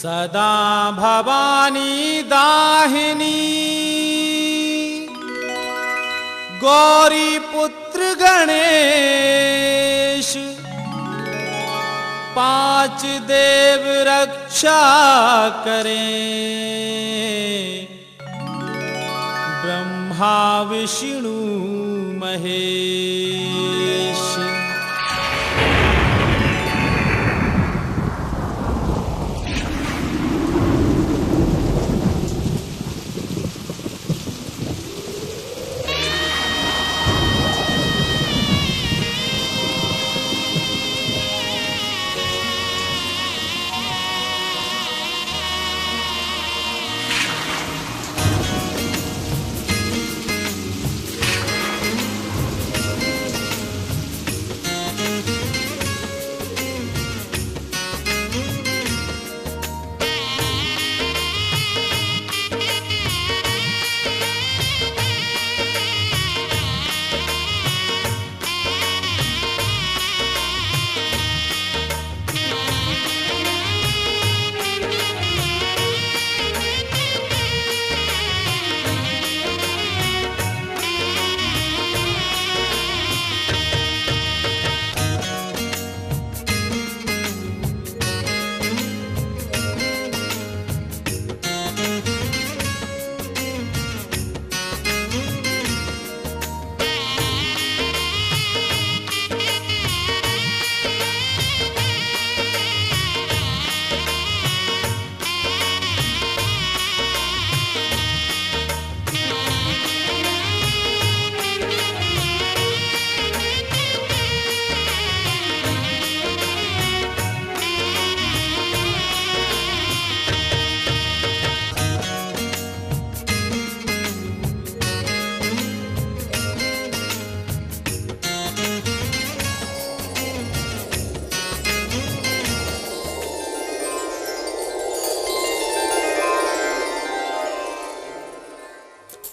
सदा भवानी दाहिनी गौरी पुत्र गणेश, पांच देव रक्षा करें, ब्रह्मा विष्णु महेश।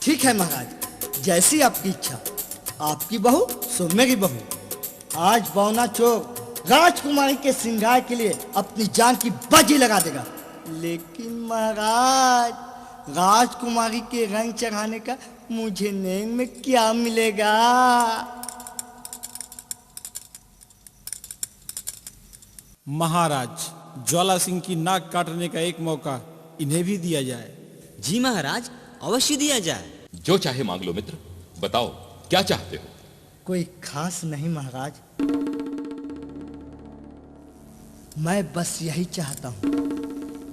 ठीक है महाराज, जैसी आपकी इच्छा। आपकी बहू सो मेरी बहू। आज बौना चोर राजकुमारी के श्रृंगार के लिए अपनी जान की बाजी लगा देगा। लेकिन महाराज, राजकुमारी के रंग चढ़ाने का मुझे नैन में क्या मिलेगा? महाराज, ज्वाला सिंह की नाक काटने का एक मौका इन्हें भी दिया जाए। जी महाराज, अवश्य दिया जाए। जो चाहे मांग लो मित्र, बताओ क्या चाहते हो? कोई खास नहीं महाराज, मैं बस यही चाहता हूं,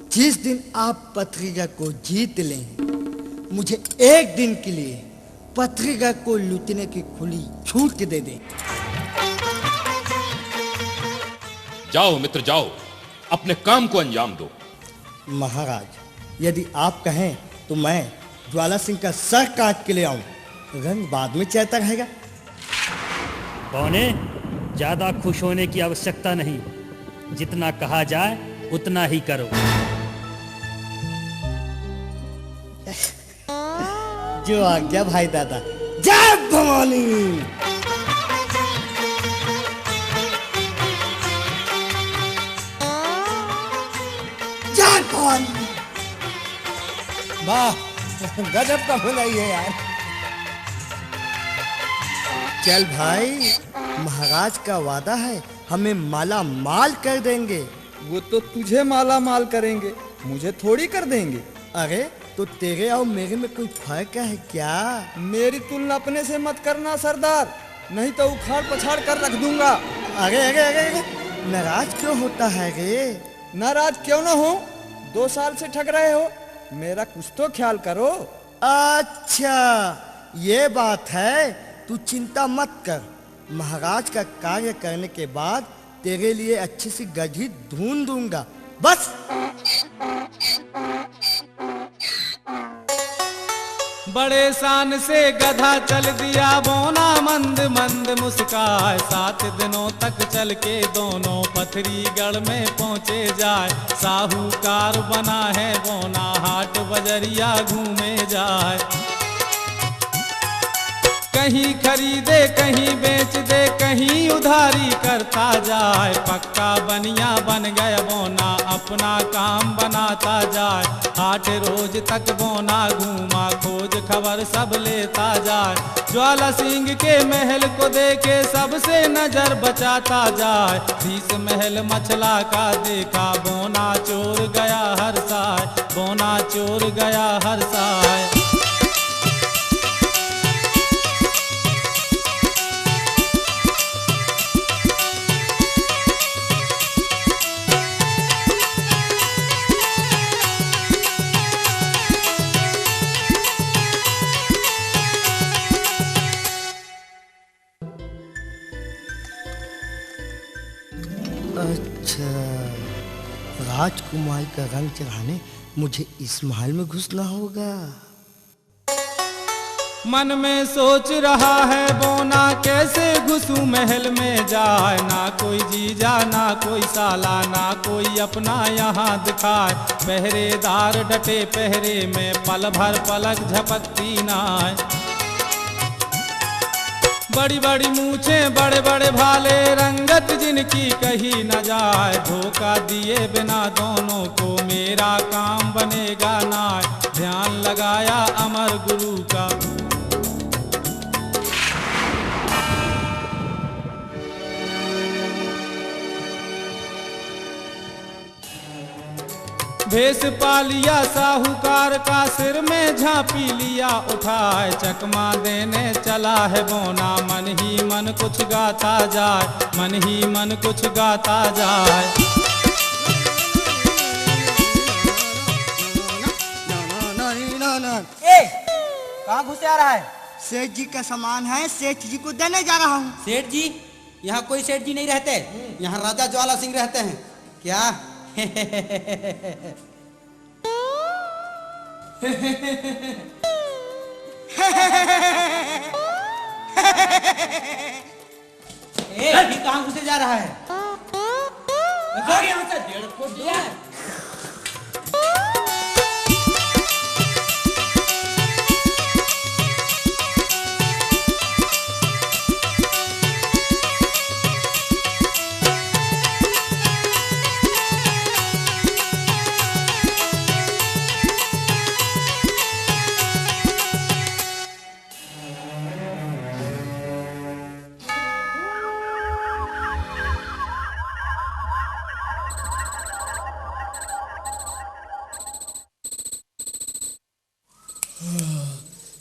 जिस दिन आप पथरीगढ़ को जीत लें, मुझे एक दिन के लिए पथरीगढ़ को लूटने की खुली छूट दे दें। जाओ मित्र जाओ, अपने काम को अंजाम दो। महाराज, यदि आप कहें तो मैं ज्वाला सिंह का सर काट के ले आऊं, रंग बाद में चलता रहेगा। बौने, ज्यादा खुश होने की आवश्यकता नहीं, जितना कहा जाए उतना ही करो। जो आज्ञा भाई दादा। जय भवानी। जय भवानी। वाह, गजब का भलाई है यार। चल भाई, महाराज का वादा है, हमें माला माल कर देंगे। वो तो तुझे माला माल करेंगे, मुझे थोड़ी कर देंगे। अरे तो तेरे और मेरे में कोई फर्क है क्या? मेरी तुलना अपने से मत करना सरदार, नहीं तो उखाड़ पछाड़ कर रख दूंगा। अरे अरे अरे अरे, नाराज क्यों होता है रे? नाराज क्यों ना हो, 2 साल से ठग रहे हो, मेरा कुछ तो ख्याल करो। अच्छा ये बात है, तू चिंता मत कर, महाराज का कार्य करने के बाद तेरे लिए अच्छी सी गधी ढूंढ दूंगा, बस। बड़े शान से गधा चल दिया, बोना मंद मंद मुस्काए, 7 दिनों तक चल के दोनों पथरीगढ़ में पहुँचे जाए। साहूकार बना है बोना, हाट बजरिया घूमे जाए। कहीं खरीदे कहीं बेच दे कहीं उधारी करता जाए, पक्का बनिया बन गया बोना अपना काम बनाता जाए। 8 रोज तक बोना घूमा खोज खबर सब लेता जाए, ज्वाला सिंह के महल को देखे सबसे नजर बचाता जाए। 30 महल मछला का देखा बोना चोर गया हर साय, बोना चोर गया हर साय। अच्छा, राजकुमारी का रंग चढ़ाने मुझे इस महल में घुसना होगा। मन में सोच रहा है बोना कैसे घुसूं महल में जाए, ना कोई जीजा ना कोई साला ना कोई अपना यहाँ दिखाए। पहरेदार डटे पहरे में पल भर पलक झपकती नाय, बड़ी बड़ी मूछें बड़े बड़े भाले रंगत जिनकी कही न जाए। धोखा दिए बिना दोनों को मेरा काम बनेगा ना, ध्यान लगाया अमर गुरु का। भेष पा लिया साहूकार का सिर में झांपी लिया उठाए, चकमा देने चला है बोना मन ही मन कुछ गाता जाए, मन ही मन कुछ गाता जाए। कहाँ घुसे आ रहा है? सेठ जी का सामान है, सेठ जी को देने जा रहा हूँ। सेठ जी? यहाँ कोई सेठ जी नहीं रहते, यहाँ राजा ज्वाला सिंह रहते हैं। क्या? ये कहाँ घुसे जा रहा है? यहाँ से 1.5 फुट दिया है।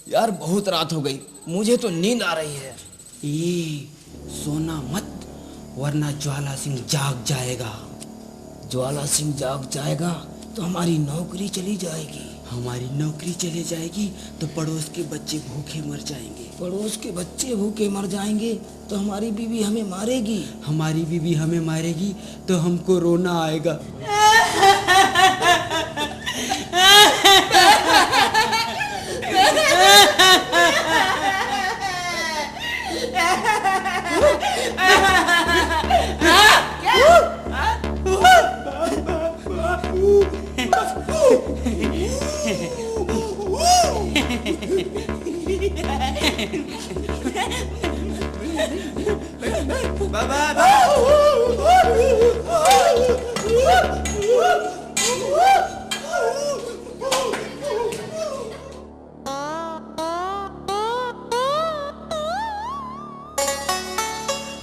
यार बहुत रात हो गई, मुझे तो नींद आ रही है। ये सोना मत, वरना ज्वाला सिंह जाग जाएगा। ज्वाला सिंह जाग जाएगा तो हमारी नौकरी चली जाएगी। हमारी नौकरी चली जाएगी तो पड़ोस के बच्चे भूखे मर जाएंगे। पड़ोस के बच्चे भूखे मर जाएंगे तो हमारी बीवी हमें मारेगी। हमारी बीवी हमें मारेगी तो हमको रोना आएगा।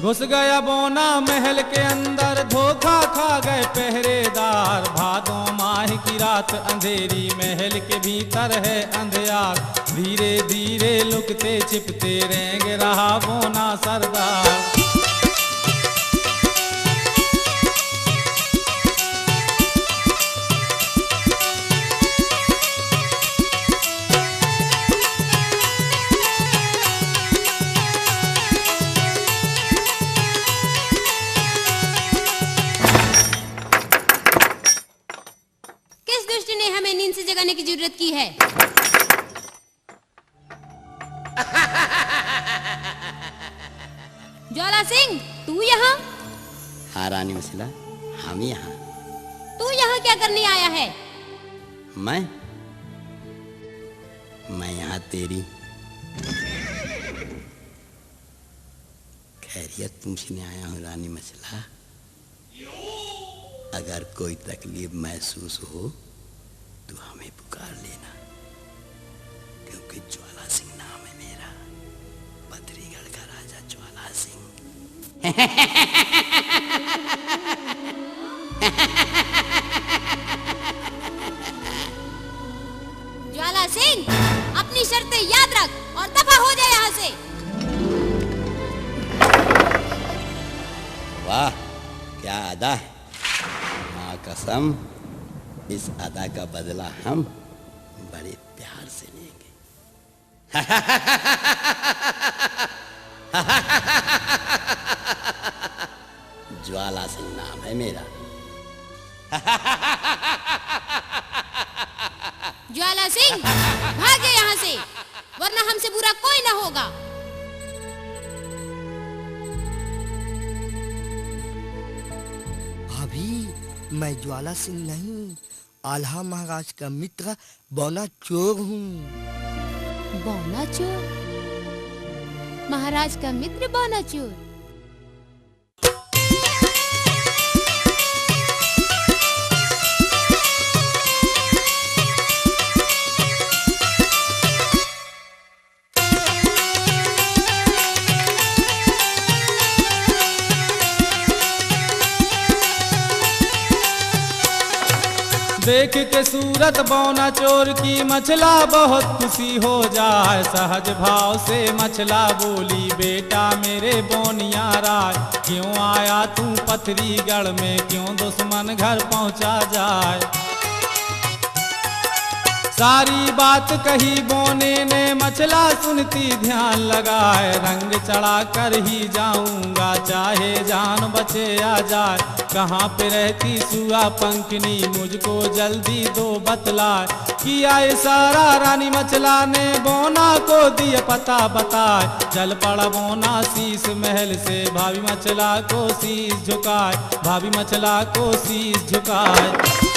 घुस गया बोना महल के अंदर, धोखा खा गए पहरेदार। भादों माह की रात अंधेरी, महल के भीतर है अंधियार। धीरे धीरे लुकते छिपते रेंग रहा बोना सरदार। जगाने की जरूरत की है? ज्वाला सिंह, तू यहाँ? हाँ रानी मसला, हम यहाँ। तू यहाँ क्या करने आया है? मैं यहाँ तेरी खैरियत पूछने आया हूँ रानी मछला। अगर कोई तकलीफ महसूस हो तो हमें पुकार लेना, क्योंकि ज्वाला सिंह नाम है मेरा, बद्रीगढ़ का राजा ज्वाला सिंह। ज्वाला सिंह, अपनी शर्तें याद रख और दफा हो जाए यहाँ से। वाह क्या अदा है, माँ कसम इस अदा का बदला हम बड़े प्यार से लेंगे। ज्वाला सिंह नाम है मेरा। ज्वाला सिंह, भागे यहाँ से, वरना हमसे बुरा कोई ना होगा। भाभी, मैं ज्वाला सिंह नहीं, आल्हा महाराज का मित्र बौना चोर हूँ। बौना चोर? महाराज का मित्र बौना चोर? देख के सूरत बौना चोर की मछला बहुत खुशी हो जाए। सहज भाव से मछला बोली, बेटा मेरे बोनिया राज, क्यों आया तू पथरीगढ़ में, क्यों दुश्मन घर पहुंचा जाए। सारी बात कही बोने ने, मछला सुनती ध्यान लगाए। रंग चढ़ा कर ही जाऊंगा, चाहे जान बचे या जाए। कहाँ पे रहती सुआ पंखनी, मुझको जल्दी दो बतलाए। किया इशारा रानी मछला ने, बोना को दिया पता बताए। चल पड़ा बोना शीश महल से, भाभी मछला को शीश झुकाए, भाभी मछला को शीश झुकाए।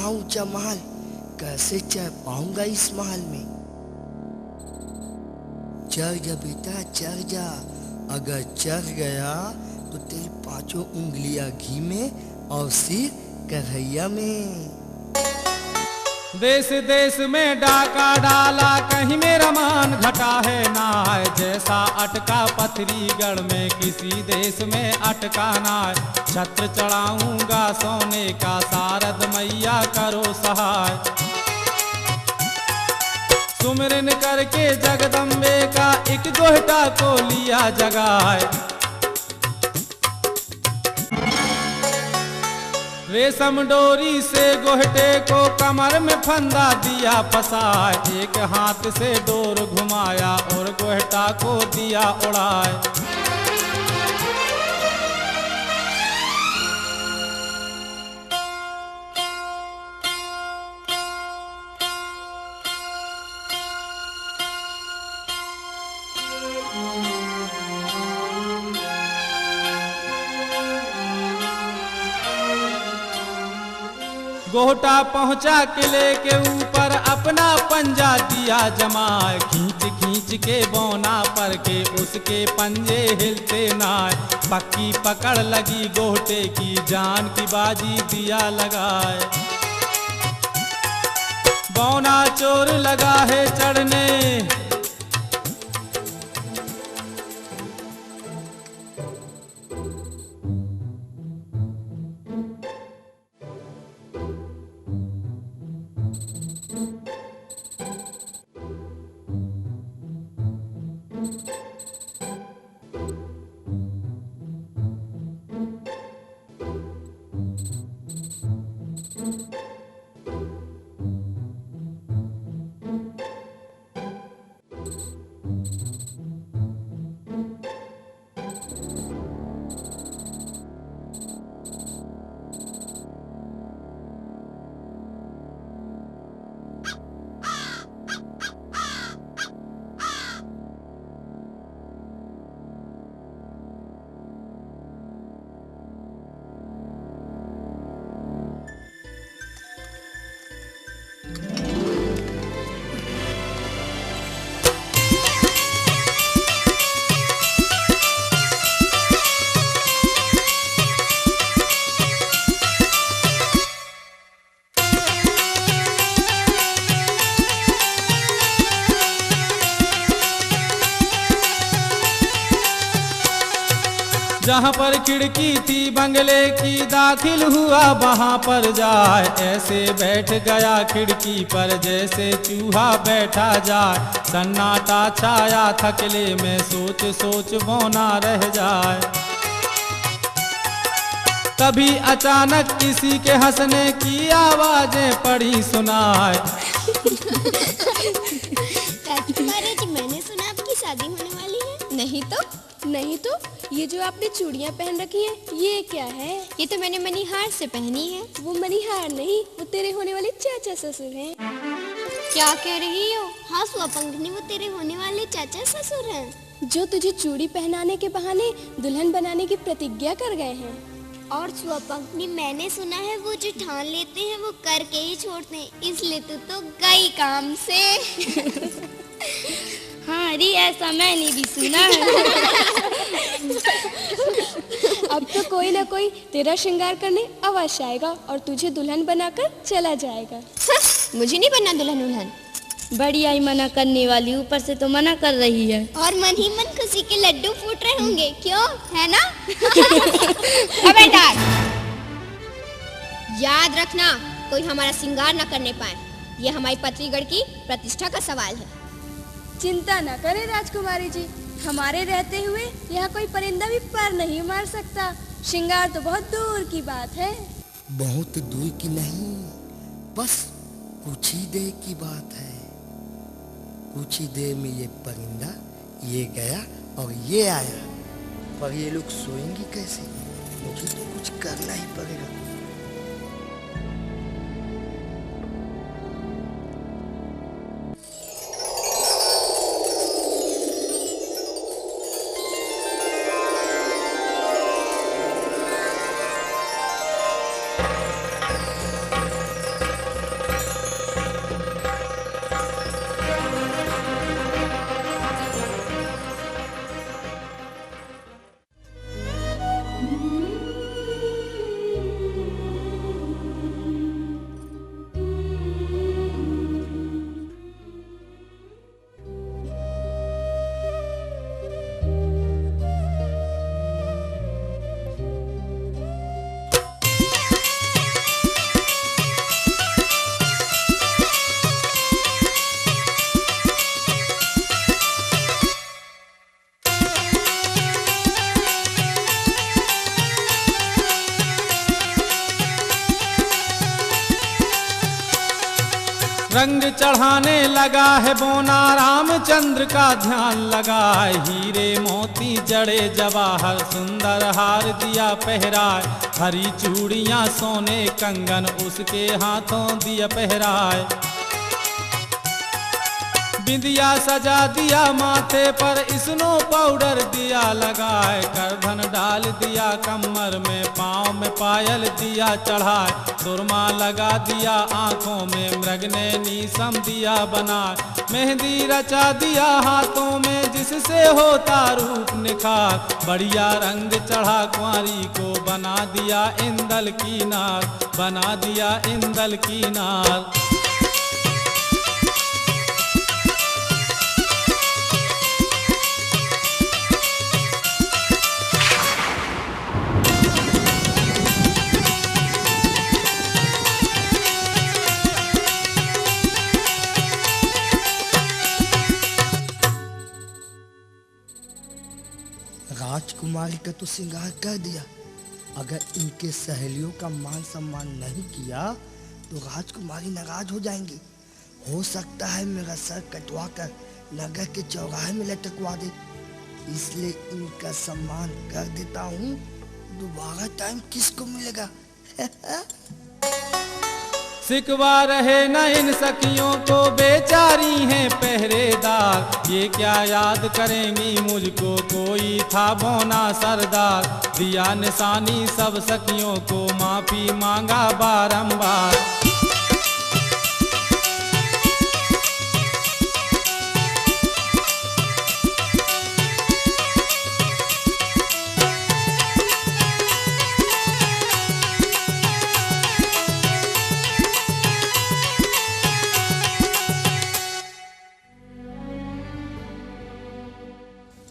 ऊंचा महल कैसे चढ़ पाऊंगा इस महल में? चढ़ जा बेटा चढ़ जा, अगर चढ़ गया तो तेरी पांचों उंगलियां घी में और सिर कढ़ैया में। देश देश में डाका डाला, कहीं मेरा मान घटा है ना है। जैसा अटका पथरीगढ़ में, किसी देश में अटका ना है। छत्र चढ़ाऊंगा सोने का, शारद मैया करो सहाय। सुमिरन करके जगदम्बे का, एक गोहटा को लिया जगाए। रेशम डोरी से गोहटे को कमर में फंदा दिया फंसाए। एक हाथ से डोर घुमाया और गोहटा को दिया उड़ाए। गोहटा पहुंचा किले के ऊपर, अपना पंजा दिया जमाए। खींच खींच के बौना पर के, उसके पंजे हिलते नाय। पक्की पकड़ लगी गोहटे की, जान की बाजी दिया लगाए। बौना चोर लगा है चढ़ने, जहाँ पर खिड़की थी बंगले की दाखिल हुआ वहाँ पर जाए, ऐसे बैठ गया खिड़की पर जैसे चूहा बैठा जाए। सन्नाटा छाया थकले में सोच सोच बौना रह जाए। तभी अचानक किसी के हंसने की आवाजें पड़ी सुनाए। राजकुमारी जी, मैंने सुना आपकी शादी होने वाली है। नहीं तो ये जो आपने चूड़ियाँ पहन रखी हैं ये क्या है? ये तो मैंने मणिहार से पहनी है। वो मणिहार नहीं, वो तेरे होने वाले चाचा ससुर हैं। क्या कह रही हो? हाँ स्वपंखनी, वो तेरे होने वाले चाचा ससुर हैं, जो तुझे चूड़ी पहनाने के बहाने दुल्हन बनाने की प्रतिज्ञा कर गए हैं। और स्वपंखनी, मैंने सुना है वो जो ठान लेते हैं वो करके ही छोड़ते हैं, इसलिए तो गई काम से। हाँ अरे ऐसा मैंने भी सुना है। अब तो कोई ना कोई तेरा श्रृंगार करने अवश्य आएगा और तुझे दुल्हन बनाकर चला जाएगा। मुझे नहीं बनना दुल्हन उल्हन। बड़ी आई मना करने वाली, ऊपर से तो मना कर रही है। और मन ही मन खुशी के लड्डू फूट रहे होंगे, क्यों है ना? खबरदार, याद रखना कोई हमारा श्रृंगार न करने पाए। ये हमारी पत्रीगढ़ की प्रतिष्ठा का सवाल है। चिंता न करें राजकुमारी जी, हमारे रहते हुए यहाँ कोई परिंदा भी पर नहीं मार सकता। श्रृंगार तो बहुत दूर की बात है। बहुत दूर की नहीं, बस कुछ ही देर की बात है। कुछ ही देर में ये परिंदा ये गया और ये आया, पर ये लोग सोएंगे कैसे? मुझे तो कुछ करना ही पड़ेगा। रंग चढ़ाने लगा है बोना, रामचंद्र का ध्यान लगा। हीरे मोती जड़े जवाहर, सुंदर हार दिया पहराए। हरी चूड़ियां सोने कंगन, उसके हाथों दिया पहराए। बिंदिया सजा दिया माथे पर, स्नो पाउडर दिया लगाए। करधन डाल दिया कमर में, पाँव में पायल दिया चढ़ाए। सुरमा लगा दिया आंखों में, मृगनैनी सम दिया बनाए। मेहंदी रचा दिया हाथों में, जिससे होता रूप निखार। बढ़िया रंग चढ़ा कुंवारी को, बना दिया इंदल की नार, बना दिया इंदल की नार। राजकुमारी का तो श्रृंगार कर दिया, अगर इनके सहेलियों का मान सम्मान नहीं किया तो राजकुमारी नाराज हो जाएंगी। हो सकता है मेरा सर कटवा कर नगर के चौराहे में लटकवा दे, इसलिए इनका सम्मान कर देता हूँ। दोबारा टाइम किसको मिलेगा? सिकवा रहे न इन सखियों को, बेचारी हैं पहरेदार। ये क्या याद करेंगी मुझको, कोई था बोना सरदार। दिया निशानी सब सखियों को, माफी मांगा बारंबार।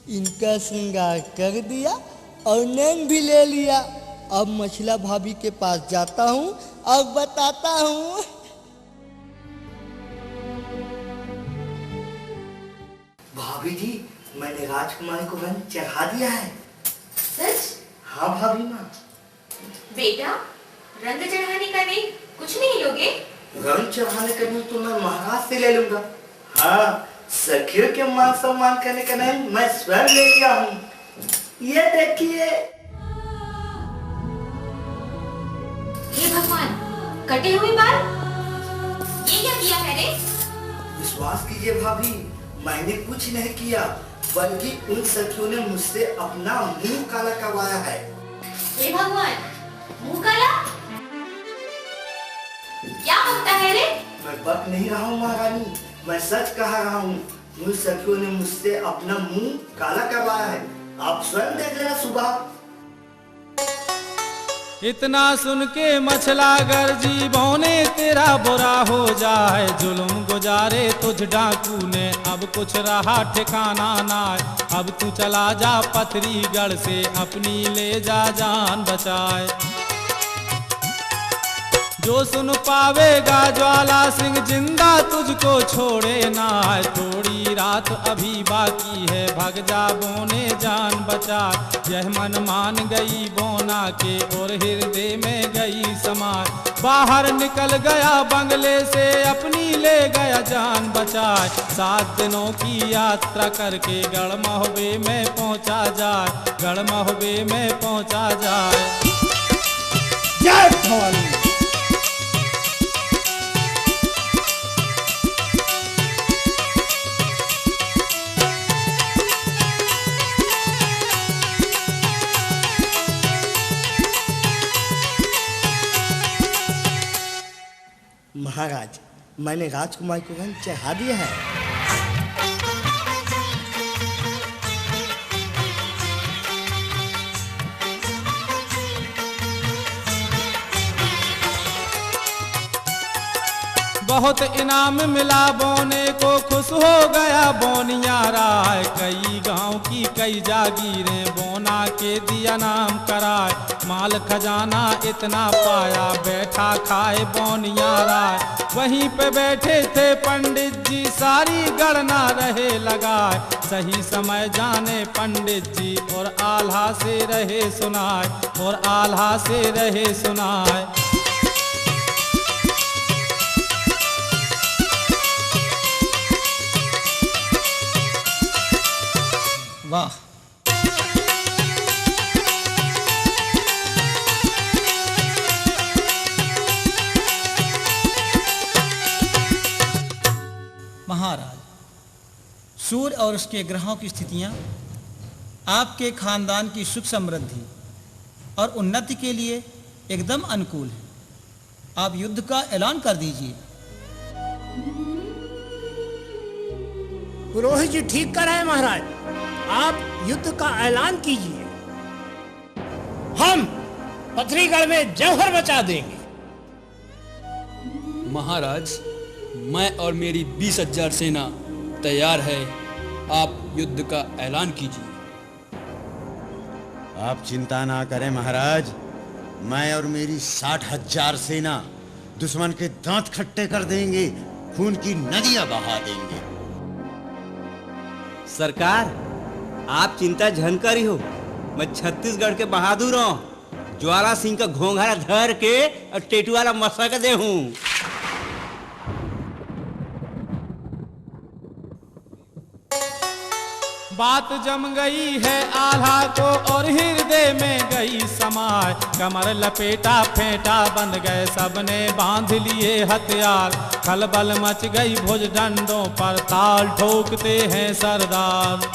इनका श्रृंगार कर दिया, और नैन भी ले लिया। अब मछला भाभी के पास जाता हूँ और बताता हूँ। भाभी जी, मैंने राजकुमारी को रंग चढ़ा दिया है। सच? हाँ भाभी माँ। बेटा, रंग चढ़ाने का नहीं कुछ नहीं लोगे? रंग चढ़ाने का नहीं तो मैं महाराज से ले लूंगा। हाँ, सखियों के मान सम्मान करने का नहीं मैं स्वयं ले लिया हूँ। ये देखिए। हे भगवान, कटे हुए बाल? ये क्या किया है रे? विश्वास कीजिए भाभी, मैंने कुछ नहीं किया, बल्कि उन सखियों ने मुझसे अपना मुंह काला करवाया है। हे भगवान, मुंह काला? क्या होता है रे? मैं बक नहीं रहा हूँ महारानी, मैं सच कह रहा हूँ। उन सखियों ने मुझसे अपना मुंह काला करवाया है। आप स्वयं देख लेना सुबह। इतना सुन के मछला गर्जी बौने तेरा बुरा हो जाए। जुल्म गुजारे तुझ डाकू ने, अब कुछ रहा ठिकाना ना। अब तू चला जा पथरी गढ़ से, अपनी ले जा जान बचाए। जो सुन पावेगा ज्वाला सिंह जिंदा तुझको छोड़े ना। थोड़ी रात अभी बाकी है, भग जा बोने जान बचा। यह मन मान गई बोना के और हृदय में गई समार। बाहर निकल गया बंगले से, अपनी ले गया जान बचाए। 7 दिनों की यात्रा करके गढ़ महोबे में पहुंचा जाए। गढ़ महोबे में पहुंचा जाए। जय भवानी। महाराज, मैंने राजकुमारी को रंग चढ़ा दिया है। बहुत इनाम मिला बोने को, खुश हो गया बोनिया राय। कई गांव की कई जागीरें बोना के दिया नाम कराए। माल खजाना इतना पाया, बैठा खाए बोनिया राय। वहीं पे बैठे थे पंडित जी, सारी गणना रहे लगाए। सही समय जाने पंडित जी, और आल्हा से रहे सुनाए। और आल्हा से रहे सुनाए। वाह, महाराज, सूर्य और उसके ग्रहों की स्थितियां आपके खानदान की सुख समृद्धि और उन्नति के लिए एकदम अनुकूल है। आप युद्ध का ऐलान कर दीजिए। पुरोहित जी ठीक कर रहे हैं महाराज, आप युद्ध का ऐलान कीजिए। हम पथरीगढ़ में जौहर बचा देंगे। महाराज, मैं और मेरी 20,000 सेना तैयार है। आप युद्ध का ऐलान कीजिए। आप चिंता ना करें महाराज, मैं और मेरी 60,000 सेना दुश्मन के दांत खट्टे कर देंगे, खून की नदियां बहा देंगे। सरकार, आप चिंता झन करी हो। मैं छत्तीसगढ़ के बहादुर हूँ। ज्वाला सिंह का घोंघरा धर के और टेटू वाला मसक दे हूँ। बात जम गई है आल्हा को और हृदय में गई समाय। कमर लपेटा फेंटा बंध गए, सबने बांध लिए हथियार। खलबल मच गई भुज डंडों पर, ताल ठोकते हैं सरदार।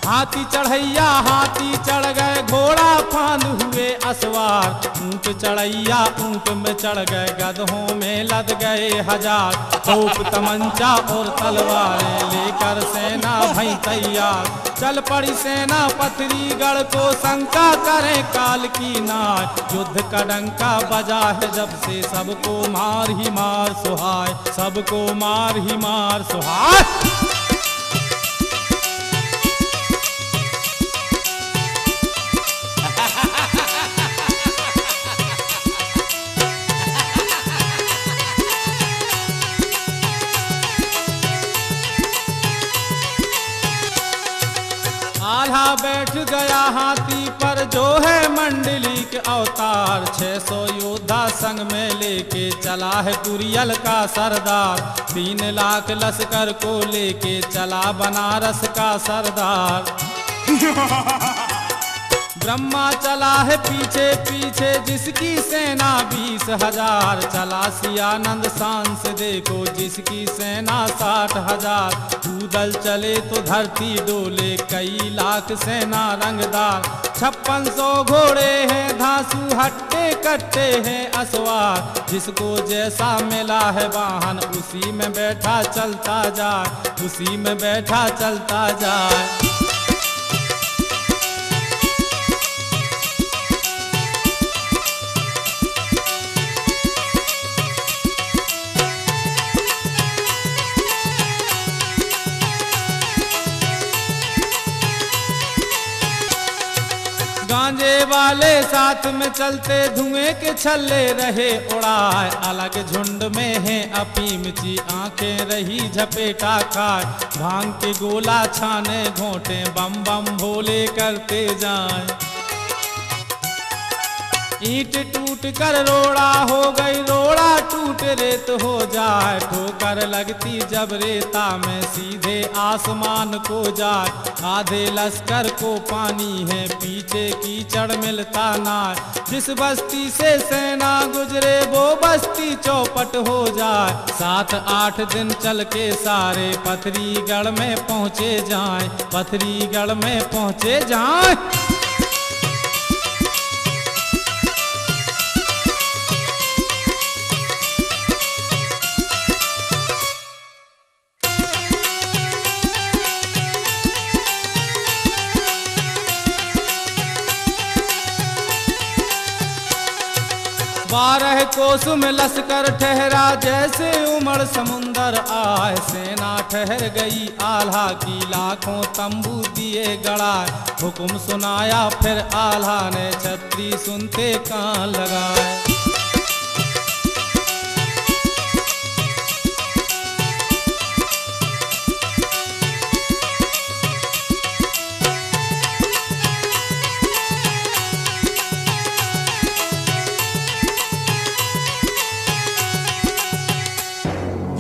हाथी चढ़ैया हाथी चढ़ गए, घोड़ा फांद हुए असवार। ऊंट चढ़ैया ऊंट में चढ़ गए, गधों में लद गए 1000। तोप तमंचा और तलवारें लेकर सेना भई तैयार। चल पड़ी सेना पथरीगढ़ को, शंका करें काल की नाय। युद्ध का डंका बजा है जब से, सबको मार ही मार सुहाय। सबको मार ही मार सुहाय। जो है मंडली के अवतार, 600 योद्धा संग में लेके चला है कुरियल का सरदार, 3 लाख लश्कर को लेके चला बनारस का सरदार। ब्रह्मा चला है पीछे पीछे जिसकी सेना 20,000, चला सियानंद सांस देखो जिसकी सेना 60,000, कूदल चले तो धरती डोले कई लाख सेना रंगदार, 5600 घोड़े हैं धांसू हट्टे कट्टे हैं असवार, जिसको जैसा मिला है वाहन उसी में बैठा चलता जाए, उसी में बैठा चलता जाए। गांजे वाले साथ में चलते धुएं के छल्ले रहे उड़ाए, अलग झुंड में है अफीम ची आंखें रही झपेटा खाए, भांग के गोला छाने घोंटे बम बम भोले करते जाए। ईंट टूट कर रोड़ा हो गई, रोड़ा टूट रेत हो जाए, ठोकर लगती जब रेता में सीधे आसमान को जाए, आधे लश्कर को पानी है पीछे कीचड़ मिलता ना, जिस बस्ती से सेना गुजरे वो बस्ती चौपट हो जाए, 7-8 दिन चल के सारे पथरीगढ़ में पहुँचे जाए, पथरीगढ़ में पहुँचे जाए। बारह कोस में लश्कर ठहरा जैसे उमड़ समुंदर आए, सेना ठहर गई आल्हा की लाखों तंबू दिए गड़ाए, हुक्म सुनाया फिर आल्हा ने छतरी सुनते कान लगाए।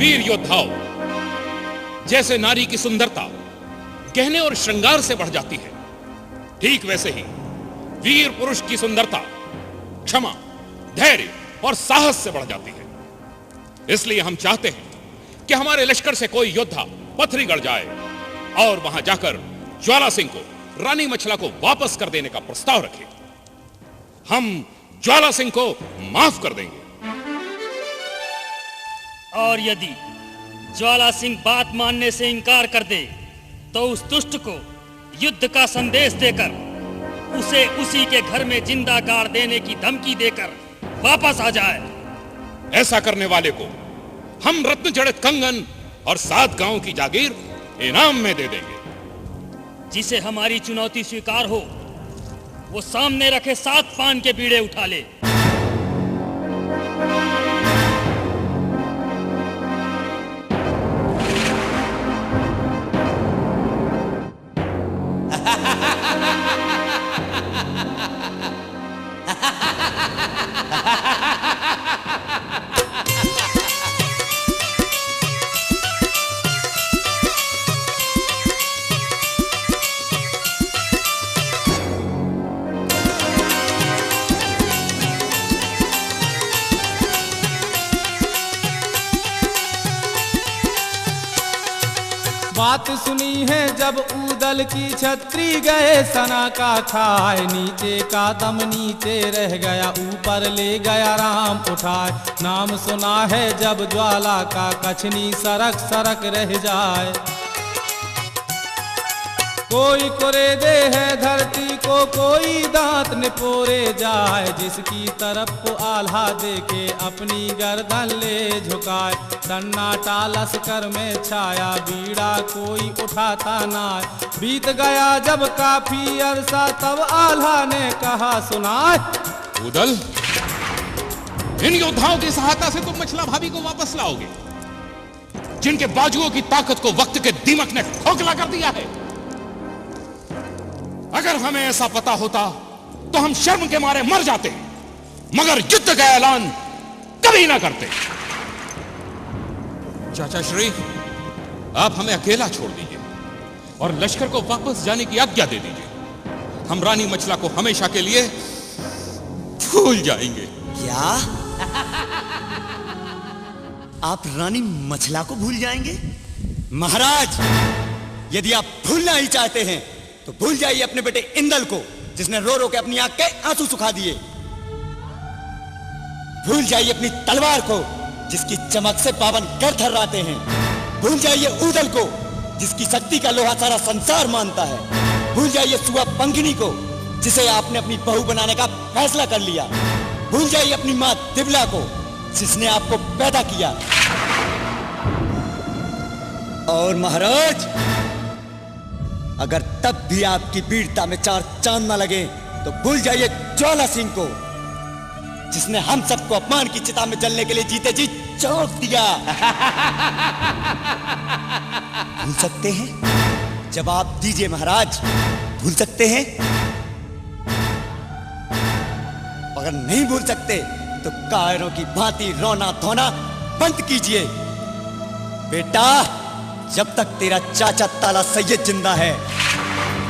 वीर योद्धाओं, जैसे नारी की सुंदरता गहने और श्रृंगार से बढ़ जाती है, ठीक वैसे ही वीर पुरुष की सुंदरता क्षमा, धैर्य और साहस से बढ़ जाती है। इसलिए हम चाहते हैं कि हमारे लश्कर से कोई योद्धा पथरीगढ़ जाए और वहां जाकर ज्वाला सिंह को, रानी मछला को वापस कर देने का प्रस्ताव रखे। हम ज्वाला सिंह को माफ कर देंगे। और यदि ज्वाला सिंह बात मानने से इनकार कर दे तो उस दुष्ट को युद्ध का संदेश देकर उसे उसी के घर में जिंदा गाड़ देने की धमकी देकर वापस आ जाए। ऐसा करने वाले को हम रत्न जड़ित कंगन और 7 गांव की जागीर इनाम में दे देंगे। जिसे हमारी चुनौती स्वीकार हो वो सामने रखे 7 पान के बीड़े उठा ले। बात सुनी है जब ऊदल की छतरी गए सना का खाए, नीचे का दम नीचे रह गया ऊपर ले गया राम उठाए, नाम सुना है जब ज्वाला का कछनी सरक सरक रह जाए। कोई कुरेदे है धरती को कोई दांत निपोरे जाए, जिसकी तरफ को आल्हा देके अपनी गर्दन ले झुकाए, सन्नाटा लश्कर में छाया बीड़ा कोई उठाता ना, बीत गया जब काफी अरसा तब आल्हा ने कहा सुनाए। ऊदल, इन योद्धाओं की सहायता से तुम मछला भाभी को वापस लाओगे, जिनके बाजुओं की ताकत को वक्त के दीमक ने खोखला कर दिया है। अगर हमें ऐसा पता होता तो हम शर्म के मारे मर जाते, मगर युद्ध का ऐलान कभी ना करते। चाचा श्री, आप हमें अकेला छोड़ दीजिए और लश्कर को वापस जाने की आज्ञा दे दीजिए। हम रानी मचला को हमेशा के लिए भूल जाएंगे। क्या आप रानी मछला को भूल जाएंगे? महाराज, यदि आप भूलना ही चाहते हैं तो भूल जाइए अपने बेटे इंदल को, जिसने रो रो के अपनी आंख के आंसू सुखा दिए। भूल जाइए अपनी तलवार को, जिसकी चमक से पावन कर थर्राते हैं। भूल जाइए ऊदल को, जिसकी शक्ति का लोहा सारा संसार मानता है। भूल जाइए सुआ पंखनी को, जिसे आपने अपनी बहू बनाने का फैसला कर लिया। भूल जाइए अपनी मां दिबला को, जिसने आपको पैदा किया। और महाराज, अगर तब भी आपकी वीरता में चार चांद न लगे तो भूल जाइए ज्वाला सिंह को, जिसने हम सबको अपमान की चिता में जलने के लिए जीते जी चौंक दिया। भूल सकते हैं? जवाब दीजिए महाराज, भूल सकते हैं? अगर नहीं भूल सकते तो कायरों की भांति रोना धोना बंद कीजिए। बेटा, जब तक तेरा चाचा ताला सैयद जिंदा है,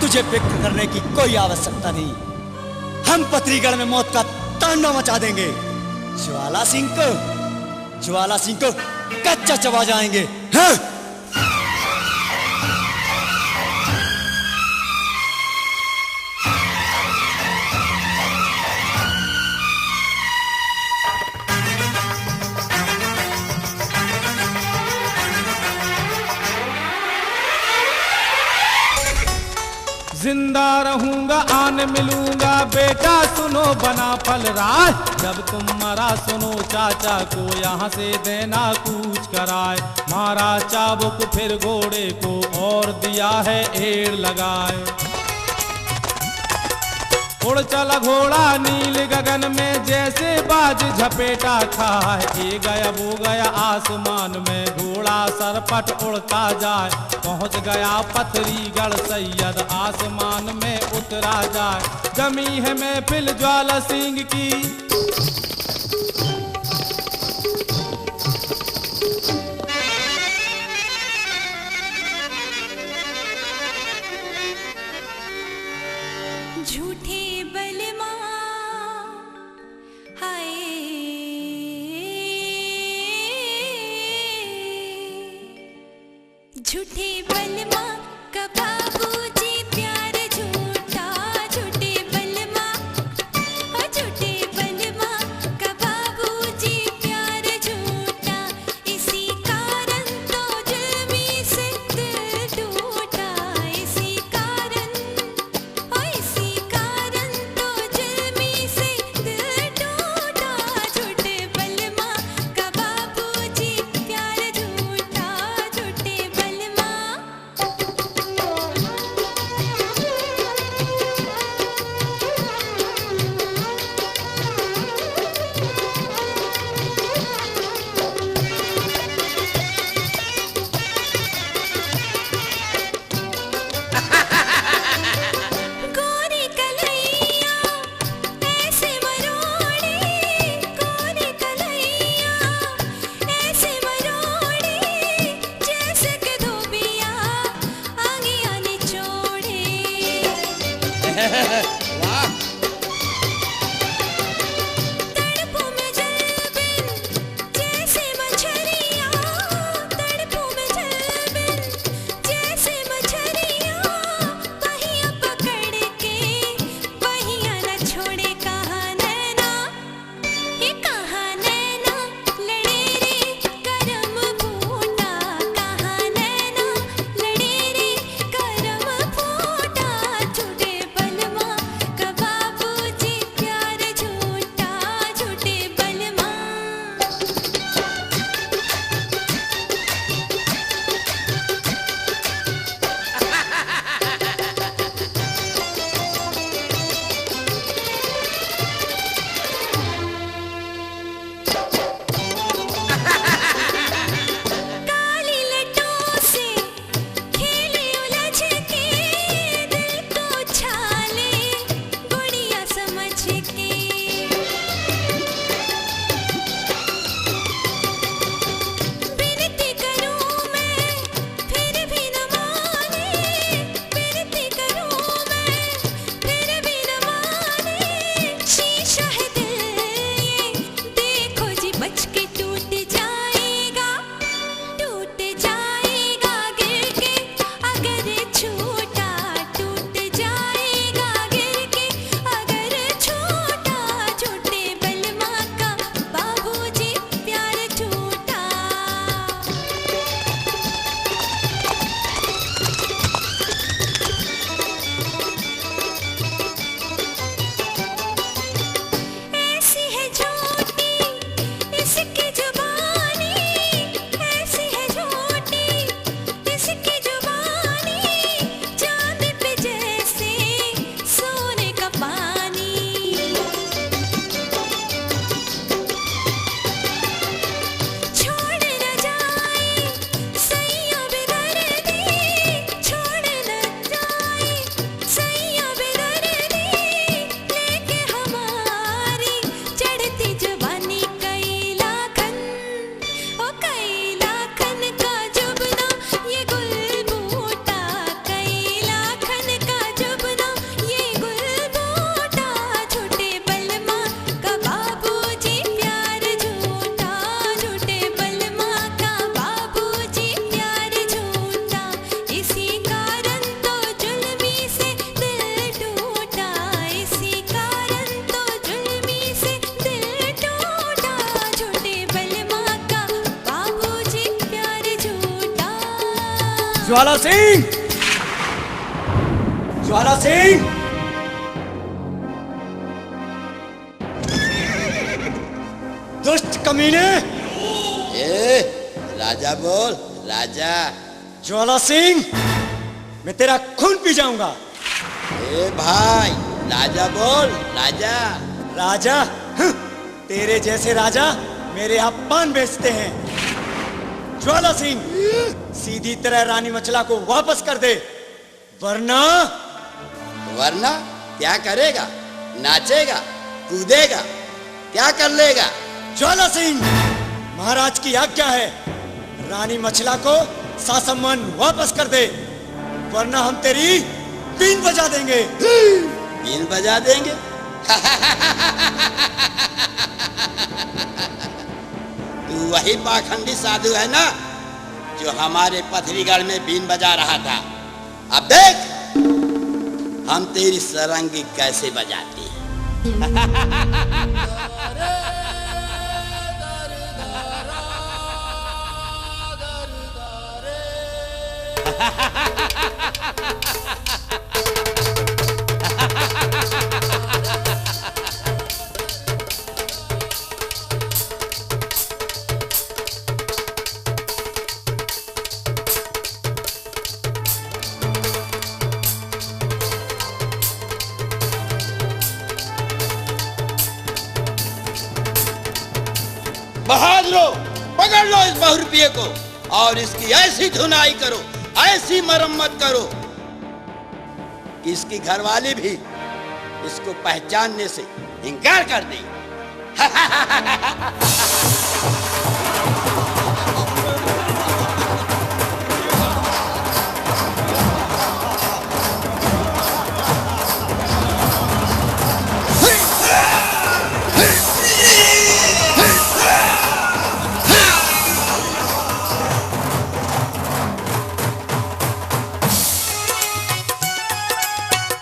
तुझे फिक्र करने की कोई आवश्यकता नहीं। हम पथरीगढ़ में मौत का तांडव मचा देंगे। ज्वाला सिंह को कच्चा चबा जाएंगे। हाँ? जिंदा रहूंगा आन मिलूंगा, बेटा सुनो बना फल राय। जब तुम मरा सुनो चाचा को, यहाँ से देना कूच कराए। मारा चाबुक फिर घोड़े को, और दिया है एड़ लगाए। उड़ चला घोड़ा नील गगन में, जैसे बाज झपेटा खाए। ये गया वो गया आसमान में, घोड़ा सरपट उड़ता जाए। पहुंच गया पथरीगढ़ सैयद, आसमान में उतरा जाए। जमी है महफिल ज्वाला सिंह की, झूठे बलमा हाय, झूठे बलमा का बाबूजी प्यार झूठा। झूठे बलमा झूठे बलमा का बाबूजी प्यार झूठा। इसी कारण तो जुल्मी से दिल टूटा। इसी कारण तो जुल्मी से दिल टूटा। झूठे बलमा का बाबूजी प्यार झूठा। झूठे बलमा ज्वाला सिंह! ज्वाला सिंह! दुष्ट कमीने! राजा बोल, राजा। ज्वाला सिंह, मैं तेरा खून पी जाऊंगा। भाई, राजा बोल, राजा। राजा? तेरे जैसे राजा मेरे यहाँ पान बेचते हैं। ज्वाला सिंह, सीधी तरह रानी मचला को वापस कर दे, वरना क्या करेगा? नाचेगा, कूदेगा, क्या कर लेगा? ज्वाला सिंह, महाराज की आज्ञा है, रानी मचला को सासम्मान वापस कर दे, वरना हम तेरी बीन बजा देंगे। बीन बजा देंगे? तू वही पाखंडी साधु है ना जो हमारे पथरीगढ़ में बीन बजा रहा था। अब देख हम तेरी सरंगी कैसे बजाती है। बहादुरो, पकड़ लो इस बहुरुपये को और इसकी ऐसी धुनाई करो, ऐसी मरम्मत करो कि इसकी घरवाली भी इसको पहचानने से इनकार कर दे।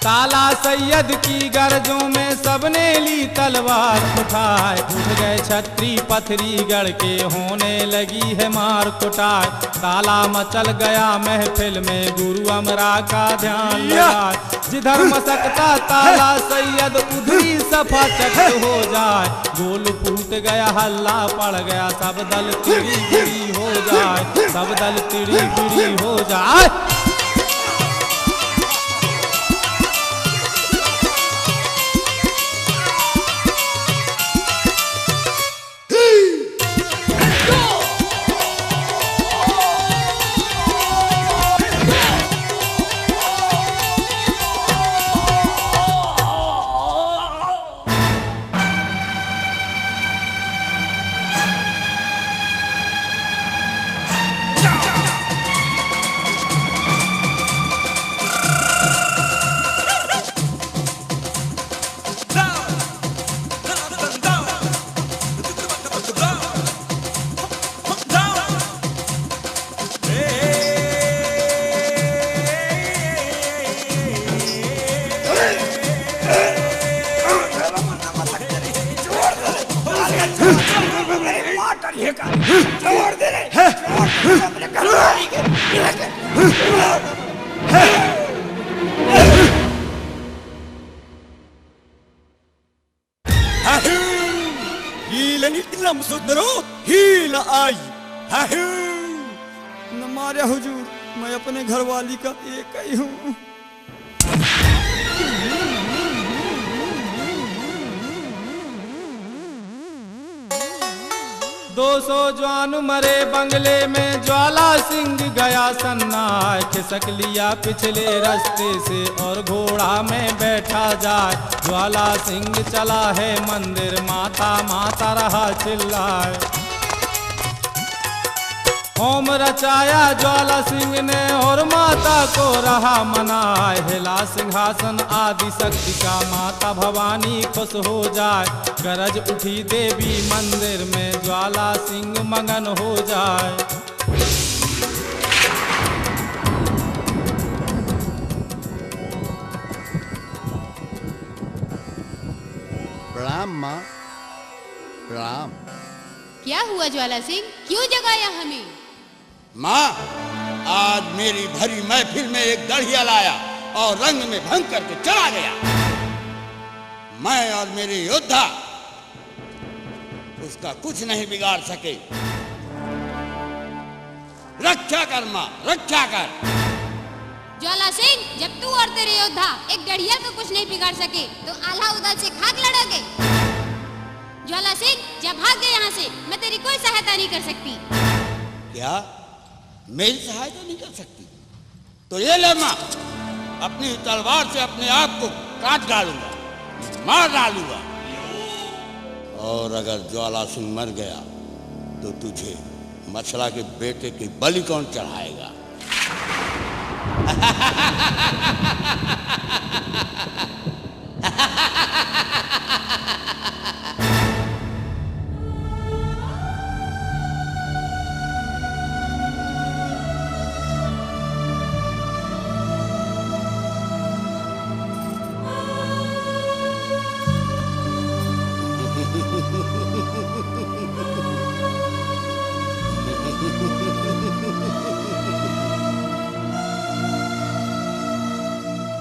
ताला सैयद की गर्जों में सबने ली तलवार उठाए, उठ गए छत्री पथरीगढ़ के, होने लगी है मार कुटाई। ताला मचल गया महफिल में, गुरु अमरा का ध्यान लगाए, जिधर मसकता ताला सैयद उधरी सफा चट हो जाए। गोल फूट गया, हल्ला पड़ गया, सब दल तिड़ी बिड़ी हो जाए, सब दल तिड़ी बिड़ी हो जाए। न मारे हुजूर, मैं अपने घरवाली का एक ही हूँ। 200 जवान मरे बंगले में, ज्वाला सिंह गया सन्नाट, खिसक लिया पिछले रास्ते से और घोड़ा में बैठा जाए। ज्वाला सिंह चला है मंदिर, माता माता रहा चिल्लाए। होम रचाया ज्वाला सिंह ने और माता को रहा मनाए। हिला सिंहासन आदि शक्ति का, माता भवानी खुश हो जाए। गरज उठी देवी मंदिर में, ज्वाला सिंह मगन हो जाए। प्रणाम माँ, प्रणाम। क्या हुआ ज्वाला सिंह, क्यों जगाया हमें? माँ, आज मेरी भरी महफिल में एक दढ़िया लाया और रंग में भंग करके चला गया। मैं और मेरे योद्धा उसका कुछ नहीं बिगाड़ सके। रक्षा कर मां, रक्षा कर। ज्वाला सिंह, जब तू और तेरे योद्धा एक गढ़िया को कुछ नहीं बिगाड़ सके तो आला उदल से खाक लड़ोगे। ज्वाला सिंह, जब भाग गए यहाँ से, मैं तेरी कोई सहायता नहीं कर सकती। क्या मेरी सहायता नहीं कर सकती? तो ये ले मां, अपनी तलवार से अपने आप को काट डालूंगा, मार डालूंगा। और अगर ज्वाला सिंह मर गया तो तुझे मछला के बेटे की बलि कौन चढ़ाएगा?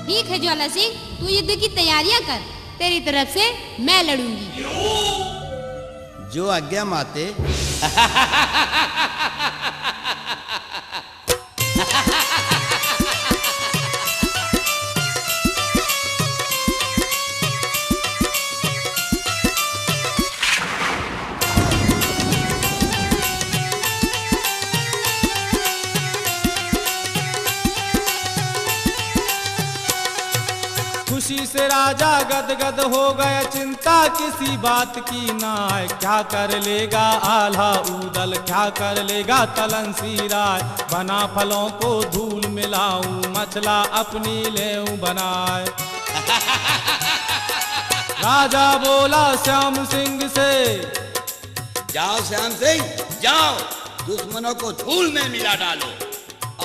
ठीक है ज्वाला सिंह, तू युद्ध की तैयारियां कर, तेरी तरफ से मैं लड़ूंगी। जो आज्ञा माते। खुशी से राजा गदगद हो गया, चिंता किसी बात की नाय। क्या कर लेगा आल्हा उदल, क्या कर लेगा तलनसी राय। बना फलों को धूल मिलाऊं, मछला अपनी लेऊं बनाए। राजा बोला श्याम सिंह से, जाओ श्याम सिंह, जाओ दुश्मनों को धूल में मिला डालो।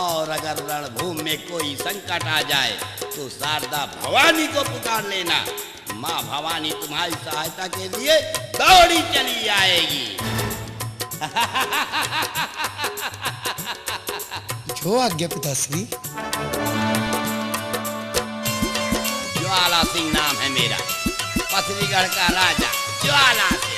और अगर रणभूमि में कोई संकट आ जाए तो शारदा भवानी को पुकार लेना। माँ भवानी तुम्हारी सहायता के लिए दौड़ी चली आएगी। जो आज्ञा पिताश्री। ज्वाला सिंह नाम है मेरा, पथरीगढ़ का राजा ज्वाला सिंह।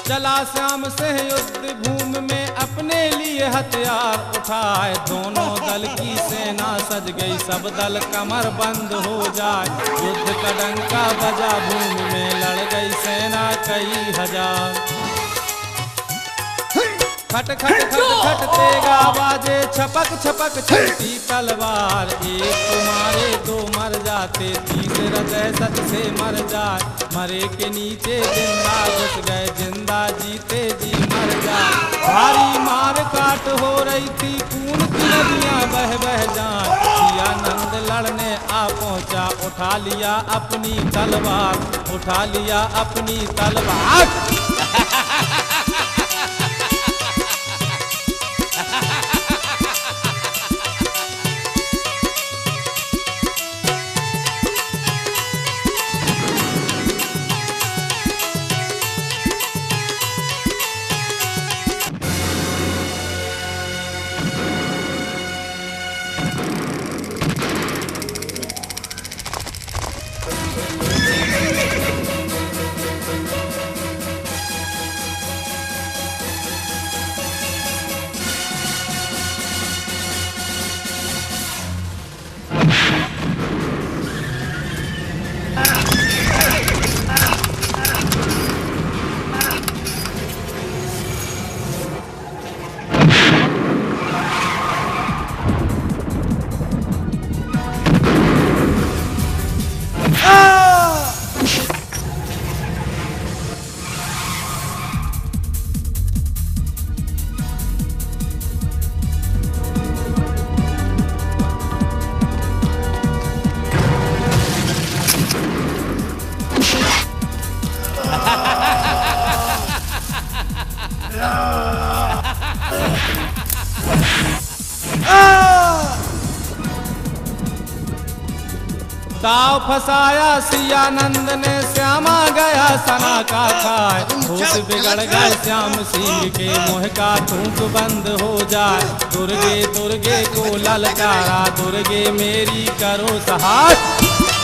चला श्याम सिंह युद्ध भूमि में, अपने लिए हथियार उठाए। दोनों दल की सेना सज गई, सब दल कमर बंद हो जाए। युद्ध का डंका बजा, भूमि में लड़ गई सेना कई हजार। खट खट खट खट तेगा बाजे, छपक छपक चलती तलवार। एक को मारे दो मर जाते, तीसरा दहशत से मर जाए। मरे के नीचे जिंदा घुस गए, जिंदा जीते जी मर जाए। भारी मार काट हो रही थी, खून की नदियां बह बह जाए। सिया नंद लड़ने आ पहुंचा, उठा लिया अपनी तलवार, उठा लिया अपनी तलवार। दाव फसाया सियानंद ने, श्यामा गया सना का खाए। होश बिगड़ गए श्याम सिंह के, मोह का थूक बंद हो जाए। दुर्गे दुर्गे को ललकारा, दुर्गे मेरी करो सहाय।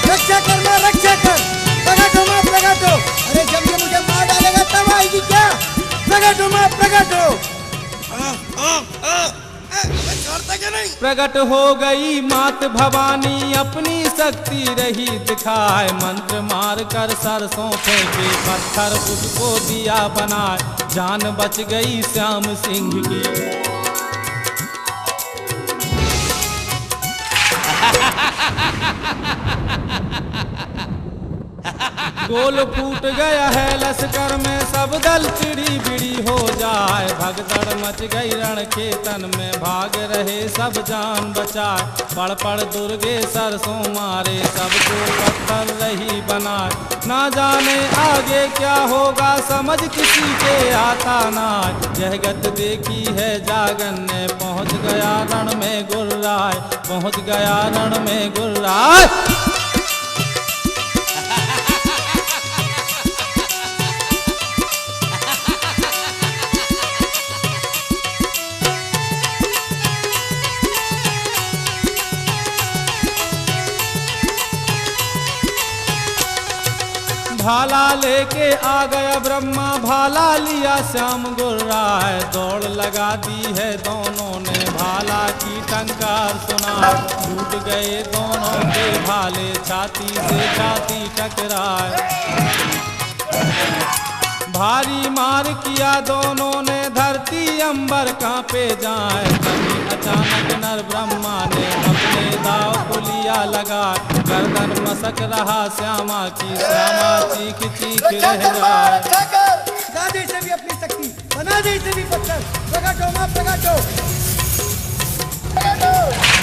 रक्षा कर मां रक्षा कर, प्रकट हो मां प्रकट हो। अरे जब ये मुझे मार डालेगा तब आएगी क्या? प्रकट हो मां प्रकट हो। प्रकट हो गई मात भवानी, अपनी शक्ति रही दिखाए। मंत्र मार कर सरसों फेंके, पत्थर उसको दिया बनाए। जान बच गई श्याम सिंह की। गोल फूट गया है लश्कर में, सब दल चिड़ी बिड़ी हो जाए। भगदड़ मच गई रण खेतन में, भाग रहे सब जान बचाए। पड़ पड़ दुर्गे सरसों मारे, सबको पत्थर रही बनाए। ना जाने आगे क्या होगा, समझ किसी के आता ना। यह गत देखी है जागन ने, पहुंच गया रण में गुर्राए। पहुंच गया रण में गुर्राए। भाला लेके आ गया ब्रह्मा, भाला लिया श्याम गुर्राए। दौड़ लगा दी है दोनों ने, भाला की टंकार सुना। टूट गए दोनों के भाले, छाती से छाती टकराए। भारी मार किया दोनों ने, धरती अंबर कांपे जाए। तभी अचानक नर ब्रह्मा ने अपने दाव को लिया लगा। गर्दन मसक रहा श्यामा की, श्यामा चीख चीख रह जाए। बना दे इसे भी अपनी शक्ति, बना दे इसे भी पत्थर। प्रकट हो मां प्रकट हो, प्रकट हो।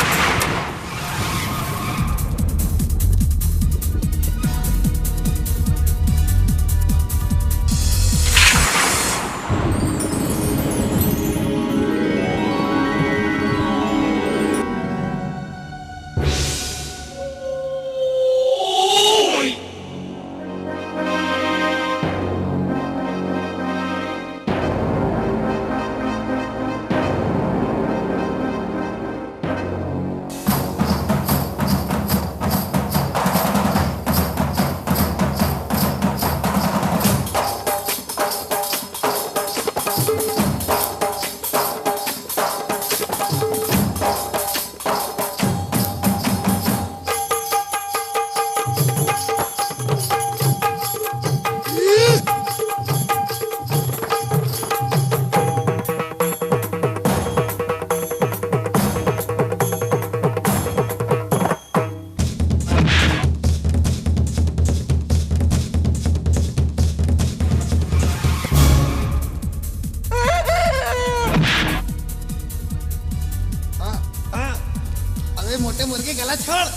मोटे मुर्गे गला छोड़,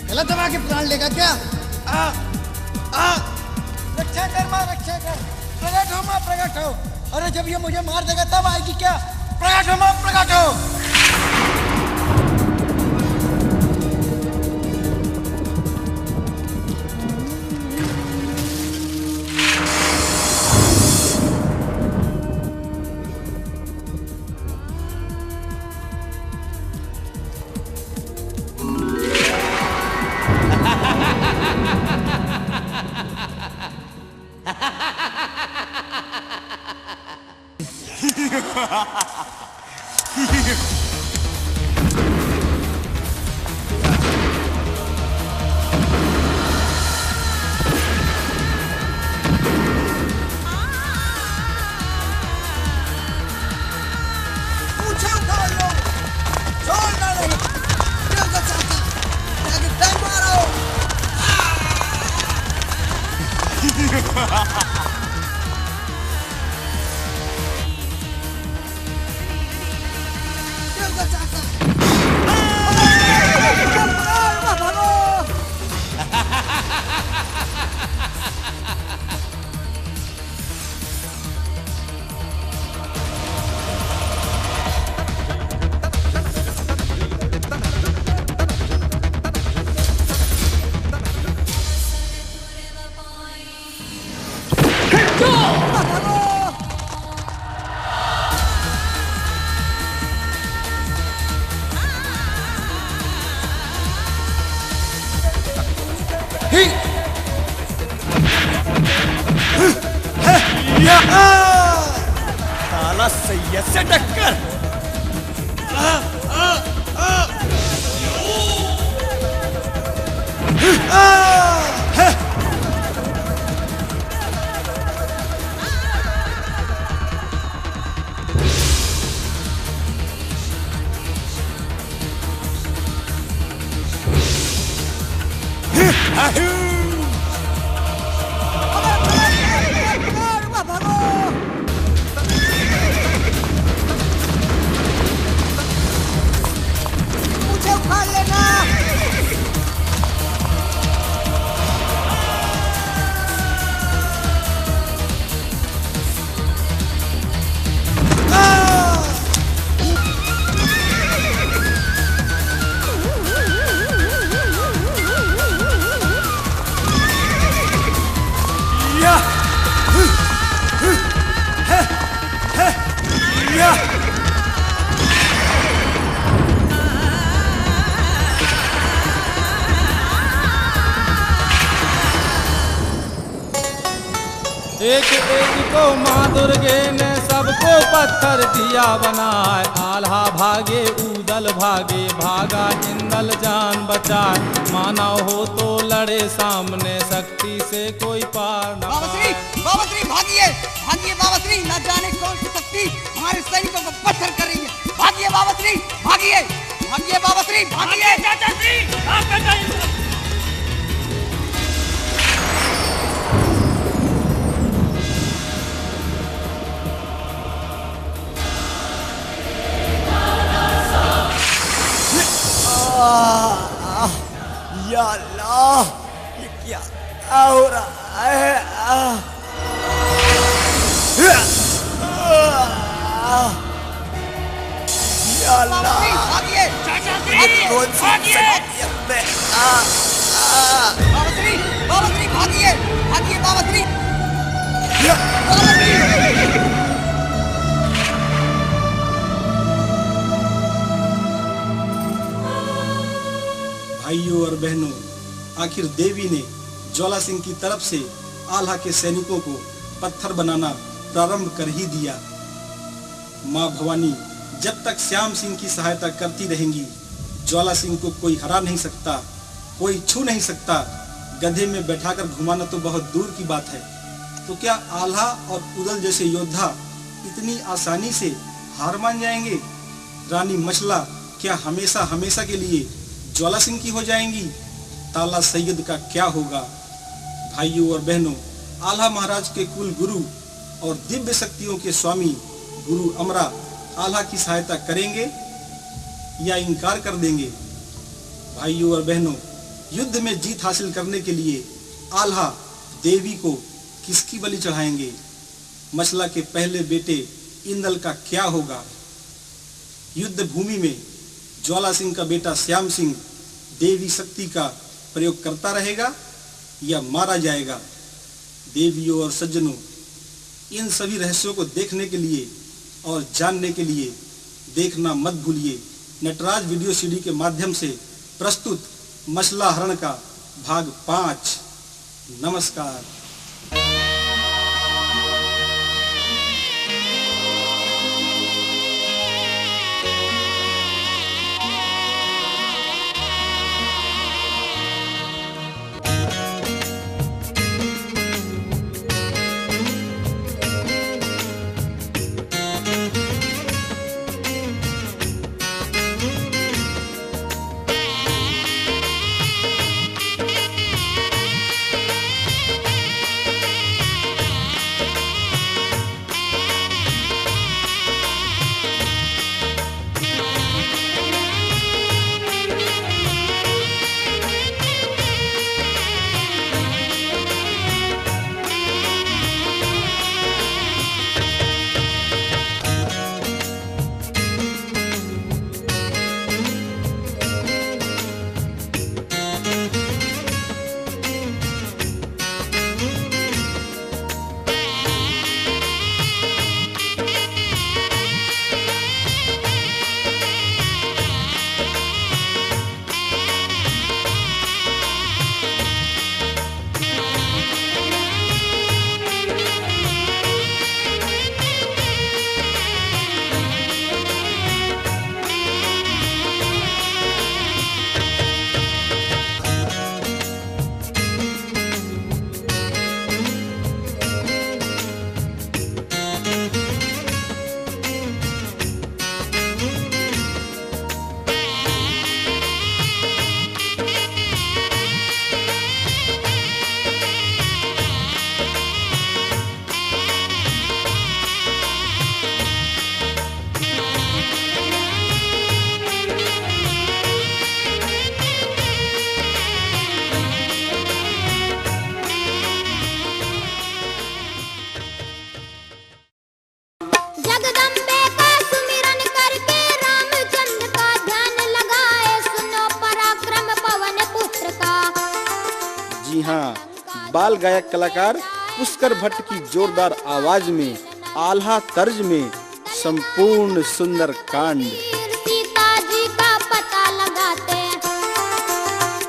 गला दबा के प्राण लेगा क्या? रक्षा कर मां रक्षा कर, प्रकट हो मां प्रकट हो। अरे जब ये मुझे मार देगा तब आएगी क्या? प्रकट हो मां प्रकट हो। जोला सैयद से टक्कर। मुझे उखाड़ लेना। एक एक को माँ दुर्गे ने सबको पत्थर दिया बनाए। आल्हा भागे ऊदल भागे, भागा इंदल जान बचाए। मानव हो तो लड़े सामने, शक्ति से कोई पार न पाए। बाबा भागिए भागिए बाबा श्री, न जाने कौन सी शक्ति हमारे सैनिकों को पत्थर कर रही है। भागिए बाबा श्री भागिए, भागिए बाबा श्री भागिए। चाचा श्री आपका या अल्लाह, ये क्या हो रहा है? या अल्लाह, भागिए चाचा श्री भागिए। बाबा श्री भागिए, भागिए बाबा श्री। भाइयों और बहनों, आखिर देवी ने ज्वाला सिंह की तरफ से आल्हा के सैनिकों को पत्थर बनाना प्रारंभ कर ही दिया। माँ भवानी जब तक श्याम सिंह की सहायता करती रहेंगी, ज्वाला सिंह को कोई हरा नहीं सकता, कोई छू नहीं सकता। गधे में बैठाकर घुमाना तो बहुत दूर की बात है, तो क्या आल्हा और उदल जैसे योद्धा इतनी आसानी से हार मान जाएंगे? रानी मछला क्या हमेशा हमेशा के लिए ज्वाला सिंह की हो जाएंगी? ताला सैयद का क्या होगा? भाइयों और बहनों, आल्हा महाराज के कुल गुरु और दिव्य शक्तियों के स्वामी गुरु अमरा आल्हा की सहायता करेंगे या इनकार कर देंगे? भाइयों और बहनों, युद्ध में जीत हासिल करने के लिए आल्हा देवी को किसकी बलि चढ़ाएंगे? मछला के पहले बेटे इंदल का क्या होगा? युद्ध भूमि में ज्वाला सिंह का बेटा श्याम सिंह देवी शक्ति का प्रयोग करता रहेगा या मारा जाएगा? देवियों और सज्जनों, इन सभी रहस्यों को देखने के लिए और जानने के लिए देखना मत भूलिए नटराज वीडियो सीडी के माध्यम से प्रस्तुत मछला हरण का भाग 5। नमस्कार। जगदम्बे का सुमिरन करके रामचंद्र का ध्यान लगाए, सुनो पराक्रम पवन पुत्र का। जी हाँ, बाल गायक कलाकार पुष्कर भट्ट की जोरदार आवाज में आल्हा तर्ज में संपूर्ण सुंदर कांड। सीता जी का पता लगाते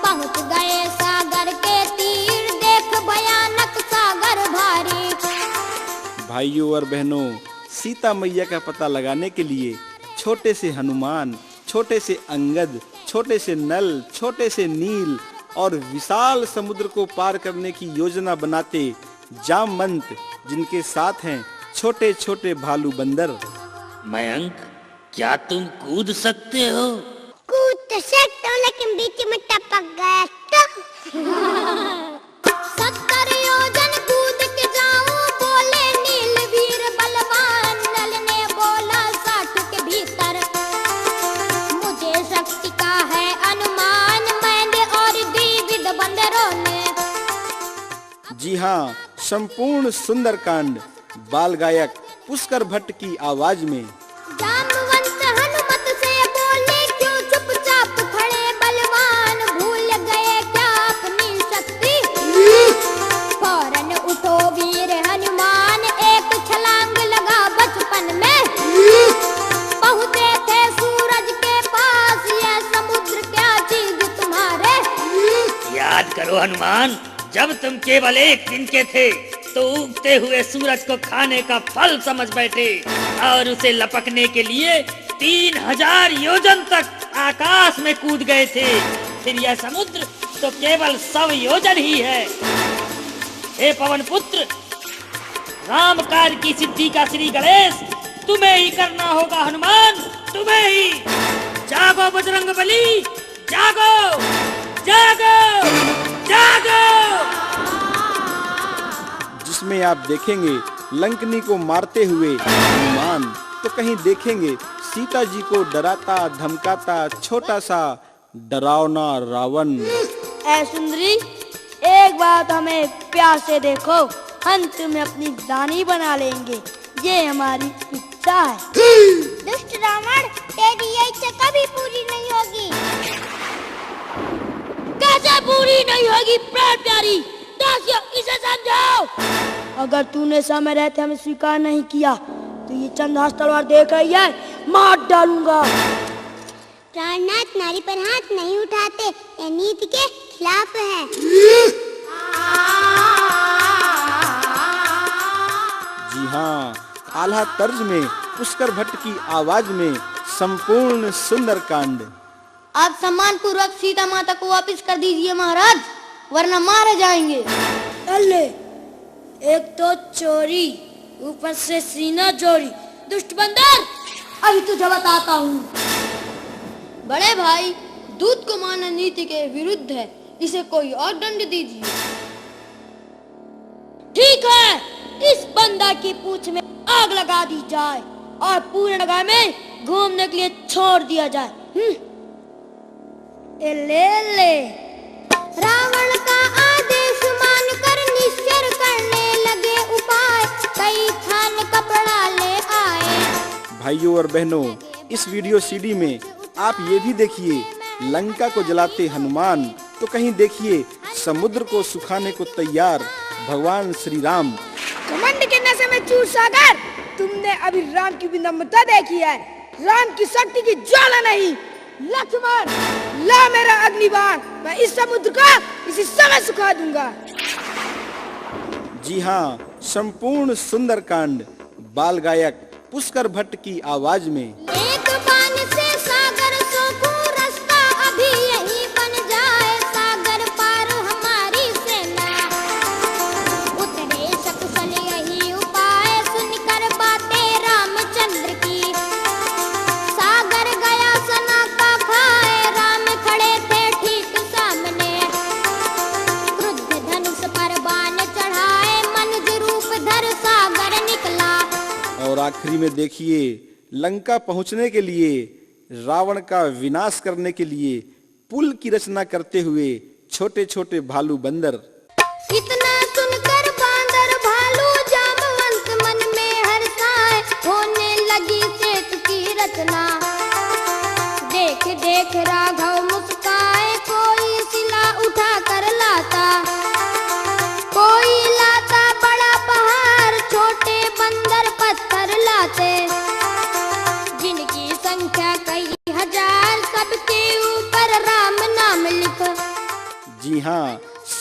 पहुंच गए सागर के तीर, देख भयानक सागर भारी। भाइयों और बहनों, सीता मैया का पता लगाने के लिए छोटे से हनुमान, छोटे से अंगद, छोटे से नल, छोटे से नील और विशाल समुद्र को पार करने की योजना बनाते जामवंत, जिनके साथ हैं छोटे छोटे भालू बंदर। मयंक, क्या तुम कूद सकते हो? कूद तो सकता हूँ, लेकिन बीच में टपक गया तो 70 योजन कूद के जाऊं, बोले नीलवीर बलवान। नल ने बोला 60 के भीतर मुझे शक्ति का है अनुमान, मैंने और द्विविध बंदरों ने। जी हाँ, संपूर्ण सुंदरकांड बाल गायक पुष्कर भट्ट की आवाज में। जामवंत हनुमत से बोले, क्यों चुपचाप खड़े बलवान, भूल गए क्या अपनी शक्ति? फौरन उठो वीर हनुमान, एक छलांग लगा बचपन में। पहुंचे थे सूरज के पास, ये समुद्र क्या चीज तुम्हारे? याद करो हनुमान, जब तुम केवल एक दिन के थे तो उगते हुए सूरज को खाने का फल समझ बैठे और उसे लपकने के लिए 3000 योजन तक आकाश में कूद गए थे। फिर यह समुद्र तो केवल 100 योजन ही है। हे पवन पुत्र, राम कार्य की सिद्धि का श्री गणेश तुम्हें ही करना होगा हनुमान, तुम्हें ही। जागो बजरंगबली, जागो जागो जागो। जिसमें आप देखेंगे लंकनी को मारते हुए हनुमान, तो कहीं देखेंगे सीता जी को डराता धमकाता छोटा सा डरावना रावण। ऐ सुंदरी, एक बात हमें प्यार से देखो, हम तुम्हें अपनी रानी बना लेंगे, ये हमारी इच्छा है। दुष्ट रावण, तेरी ये इच्छा कभी पूरी नहीं होगी। कैसे पूरी नहीं होगी प्राण प्यारी? दासियों, इसे समझाओ। अगर तूने समय रहते हमें स्वीकार नहीं किया तो ये चंद्रहास तलवार देख रही है, मार डालूंगा। प्राणनाथ नारी पर हाथ नहीं उठाते, ये नीति के खिलाफ है। जी हाँ, आल्हा तर्ज में पुष्कर भट्ट की आवाज में संपूर्ण सुंदरकांड। आप सम्मान पूर्वक सीता माता को वापस कर दीजिए महाराज, वरना मारे जाएंगे। अल्ले, एक तो चोरी, ऊपर से सीना चोरी। दुष्ट बंदर, अभी तुझे बताता हूँ। बड़े भाई, दूध को मारना नीति के विरुद्ध है, इसे कोई और दंड दीजिए। ठीक है, इस बंदा की पूंछ में आग लगा दी जाए और पूरे नगर में घूमने के लिए छोड़ दिया जाए। ले रावण का आदेश मानकर निश्चर करने लगे उपाय, कई थान कपड़ा ले आए। भाइयों और बहनों, इस वीडियो सीडी में आप ये भी देखिए लंका को जलाते हनुमान, तो कहीं देखिए समुद्र को सुखाने को तैयार भगवान श्री राम। घमंड के नशे में चूर सागर, तुमने अभी राम की विनम्रता देखी है, राम की शक्ति की ज्वाला नहीं। लक्ष्मण, ला मेरा अग्निबाण, मैं इस समुद्र को इसी समय सुखा दूंगा। जी हाँ, संपूर्ण सुंदरकांड बाल गायक पुष्कर भट्ट की आवाज में। एक बाण से सागर सोखूं, रास्ता अभी यही बन जाए, सागर पार हमारी सेना। उतरे शकुशल यही उपाय, सुनकर बातें रामचंद्र की। सागर गया सना का खाए, राम खड़े थे ठीक सामने। क्रुद्ध धनुष पर बाण चढ़ाए, मनुज रूप धर सागर निकला। और आखिरी में देखिए लंका पहुंचने के लिए, रावण का विनाश करने के लिए पुल की रचना करते हुए छोटे छोटे भालू बंदर। इतना सुनकर बांदर भालू जामवंत मन में हर्षाए, होने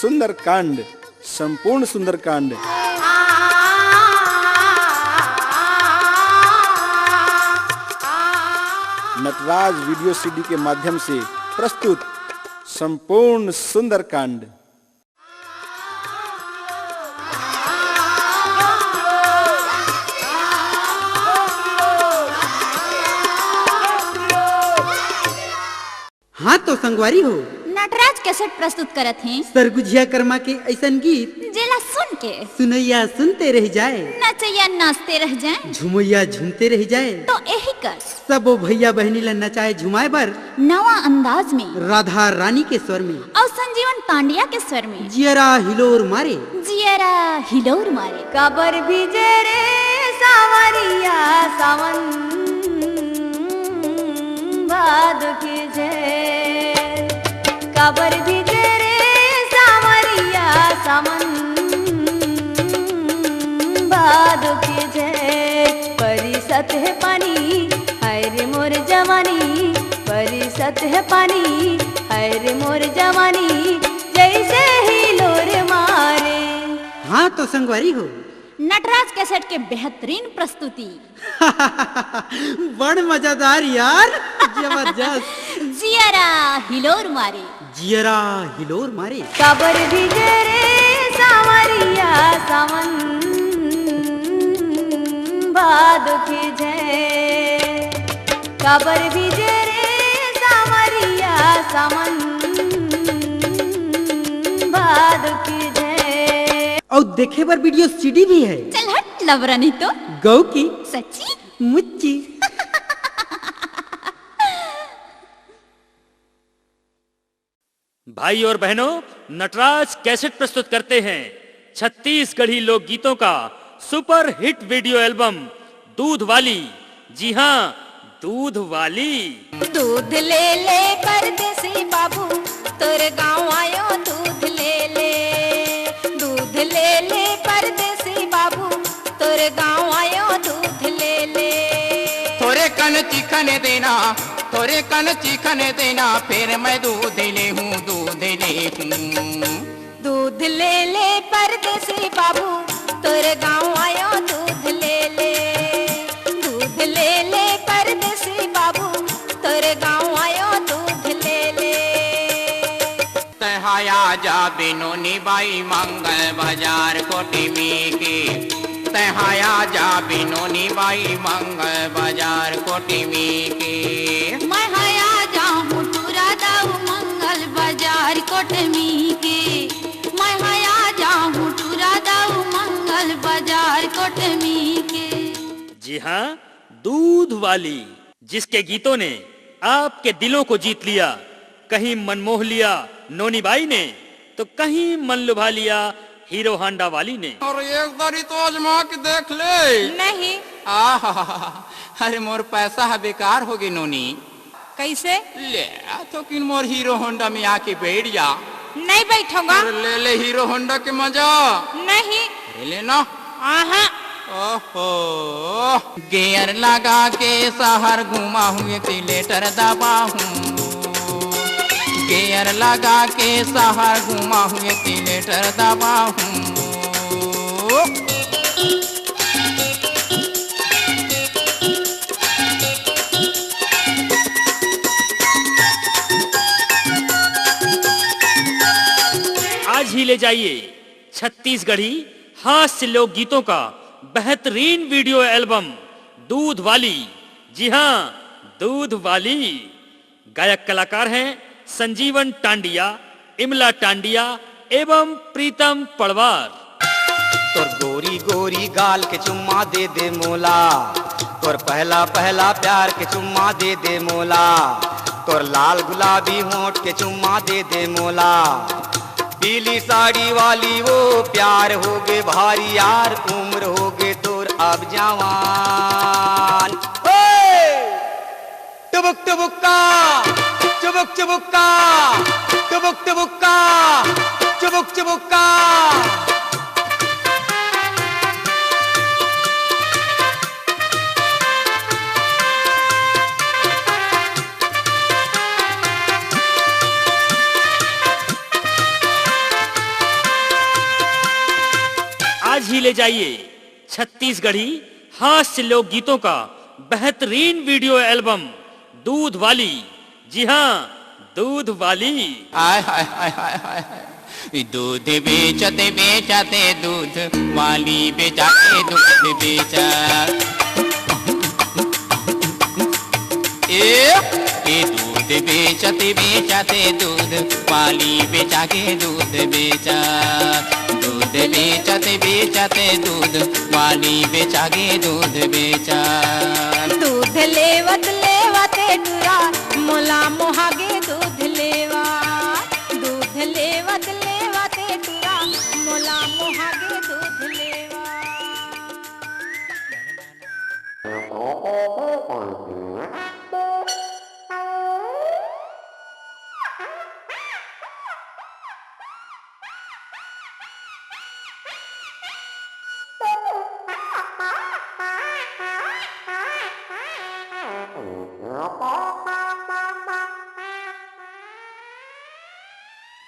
सुंदरकांड, संपूर्ण सुंदरकांड। नटराज वीडियो सीडी के माध्यम से प्रस्तुत संपूर्ण सुंदरकांड। हाँ तो संगवारी हो, नटराज कैसेट प्रस्तुत करत हैं। सरगुजिया कर्मा के ऐसन गीत जेला सुन के सुनैया सुनते रह जाए, नचैया नाचते रह जाए, झुमैया झूमते रह जाए। तो यही कर सबो भैया बहनी ला नचाए झुमाए बर नवा अंदाज में, राधा रानी के स्वर में और संजीवन तांडिया के स्वर में जियरा हिलोर मारे, जियरा हिलोर मारे। कबर भीजे रे सावरिया सावन भाद की जय, कबर भीजे रे सावरिया सावन भाद की जय। परिसत है पानी हाय रे मोर जवानी, परिसत है पानी हाय रे मोर जवानी, जैसे ही लोर मारे। हाँ तो संगवारी हो, नटराज कैसेट के बेहतरीन प्रस्तुति। बड़ मजेदार यार, जबरदस्त। जियरा हिलोर मारे, जियरा हिलोर मारे। कबर भीजे रे सावरिया सावन भाद की जय, कबर भीजे रे सावरिया सावन भाद की जय। और देखे बर वीडियो सीडी भी है। चल हट लवरा नहीं तो गौ की सच्ची मुच्ची। भाई और बहनों, नटराज कैसेट प्रस्तुत करते हैं छत्तीसगढ़ी लोकगीतों का सुपर हिट वीडियो एल्बम दूध वाली। जी हाँ, दूध वाली। दूध ले ले परदेसी बाबू, तोरे गाँव आयो दूध ले ले, दूध ले ले परदेसी बाबू, तोरे गाँव आयो दूध ले ले। थोड़े कन चिखने देना, थोड़े कन चिखने देना, फिर मैं दूध ले हूँ, दूध ले हूँ। दूध ले ले परदेसी बाबू, तोरे गाँव आयो दूध ले ले, दूध ले ले परदेसी बाबू, तोरे गाँव आयो दूध ले ले। तहाया जा बिनोनी बाई मंगल बाजार कोटी में के, तहाया जा बिनोनी बाई मंगल बाजार कोटी में के। मैं हया जाऊँ टूरा दाऊ मंगल बाजार कोटमी के, मैं हया जाऊँ टूरा दाऊ मंगल बाजार कोटमी के। जी हाँ, दूध वाली, जिसके गीतों ने आपके दिलों को जीत लिया। कहीं मनमोह लिया नोनी बाई ने, तो कहीं मन लुभा लिया हीरो हांडा वाली ने। और एक बारी तो आजमा के देख ले। नहीं। अरे मोर पैसा है बेकार होगी नोनी। कैसे? ले तो किन मोर हीरो होंडा में आके बैठ जा। नहीं बैठूंगा। ले ले हीरो होंडा के मजा। नहीं। अरे लेना। ओहो, गियर लगा के शहर घुमा हूँ, एक्सीलेटर दबा हूँ, गियर लगा के शहर घुमा हूँ, एक्सीलेटर दबा हूँ। आज ही ले जाइए छत्तीसगढ़ी हास्य लोक गीतों का बेहतरीन वीडियो एल्बम दूध वाली। जी हाँ, दूध वाली। गायक कलाकार हैं संजीवन टांडिया, इमला टांडिया एवं प्रीतम पड़वार। तोर गोरी गोरी गाल के चुम्मा दे दे मोला, तोर पहला पहला प्यार के चुम्मा दे दे मोला, तोर लाल गुलाबी होंठ के चुम्मा दे दे मोला। पीली साड़ी वाली वो प्यार हो गे भारी यार, उम्र हो गे तोर अब जवान। टुबुक टुबुक्का, चुबुक चुबुक्का, टुबुक टुबुक्का, चुबुक चुबुक्का। ले जाइए छत्तीसगढ़ी हास्य लोकगीतों का बेहतरीन वीडियो एल्बम दूध वाली। जी हाँ, दूध वाली। आय हाय हाय हाय हाय, दूध बेचते बेचते दूध वाली बेचा के दूध बेचा। ए दूध बेचते बेचते दूध वाली बेचा के दूध बेचा। दूध बेचते बेचते दूध वाली बेचा के दूध बेचा। दूध लेवत लेवते टुरा मोला मोहागे दूध लेवा। दूध लेवत लेवते टुरा मोला मोहागे दूध लेवा।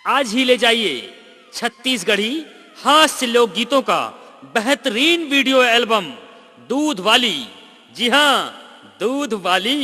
आज ही ले जाइए छत्तीसगढ़ी हास्य लोकगीतों का बेहतरीन वीडियो एल्बम दूध वाली। जी हाँ, दूध वाली।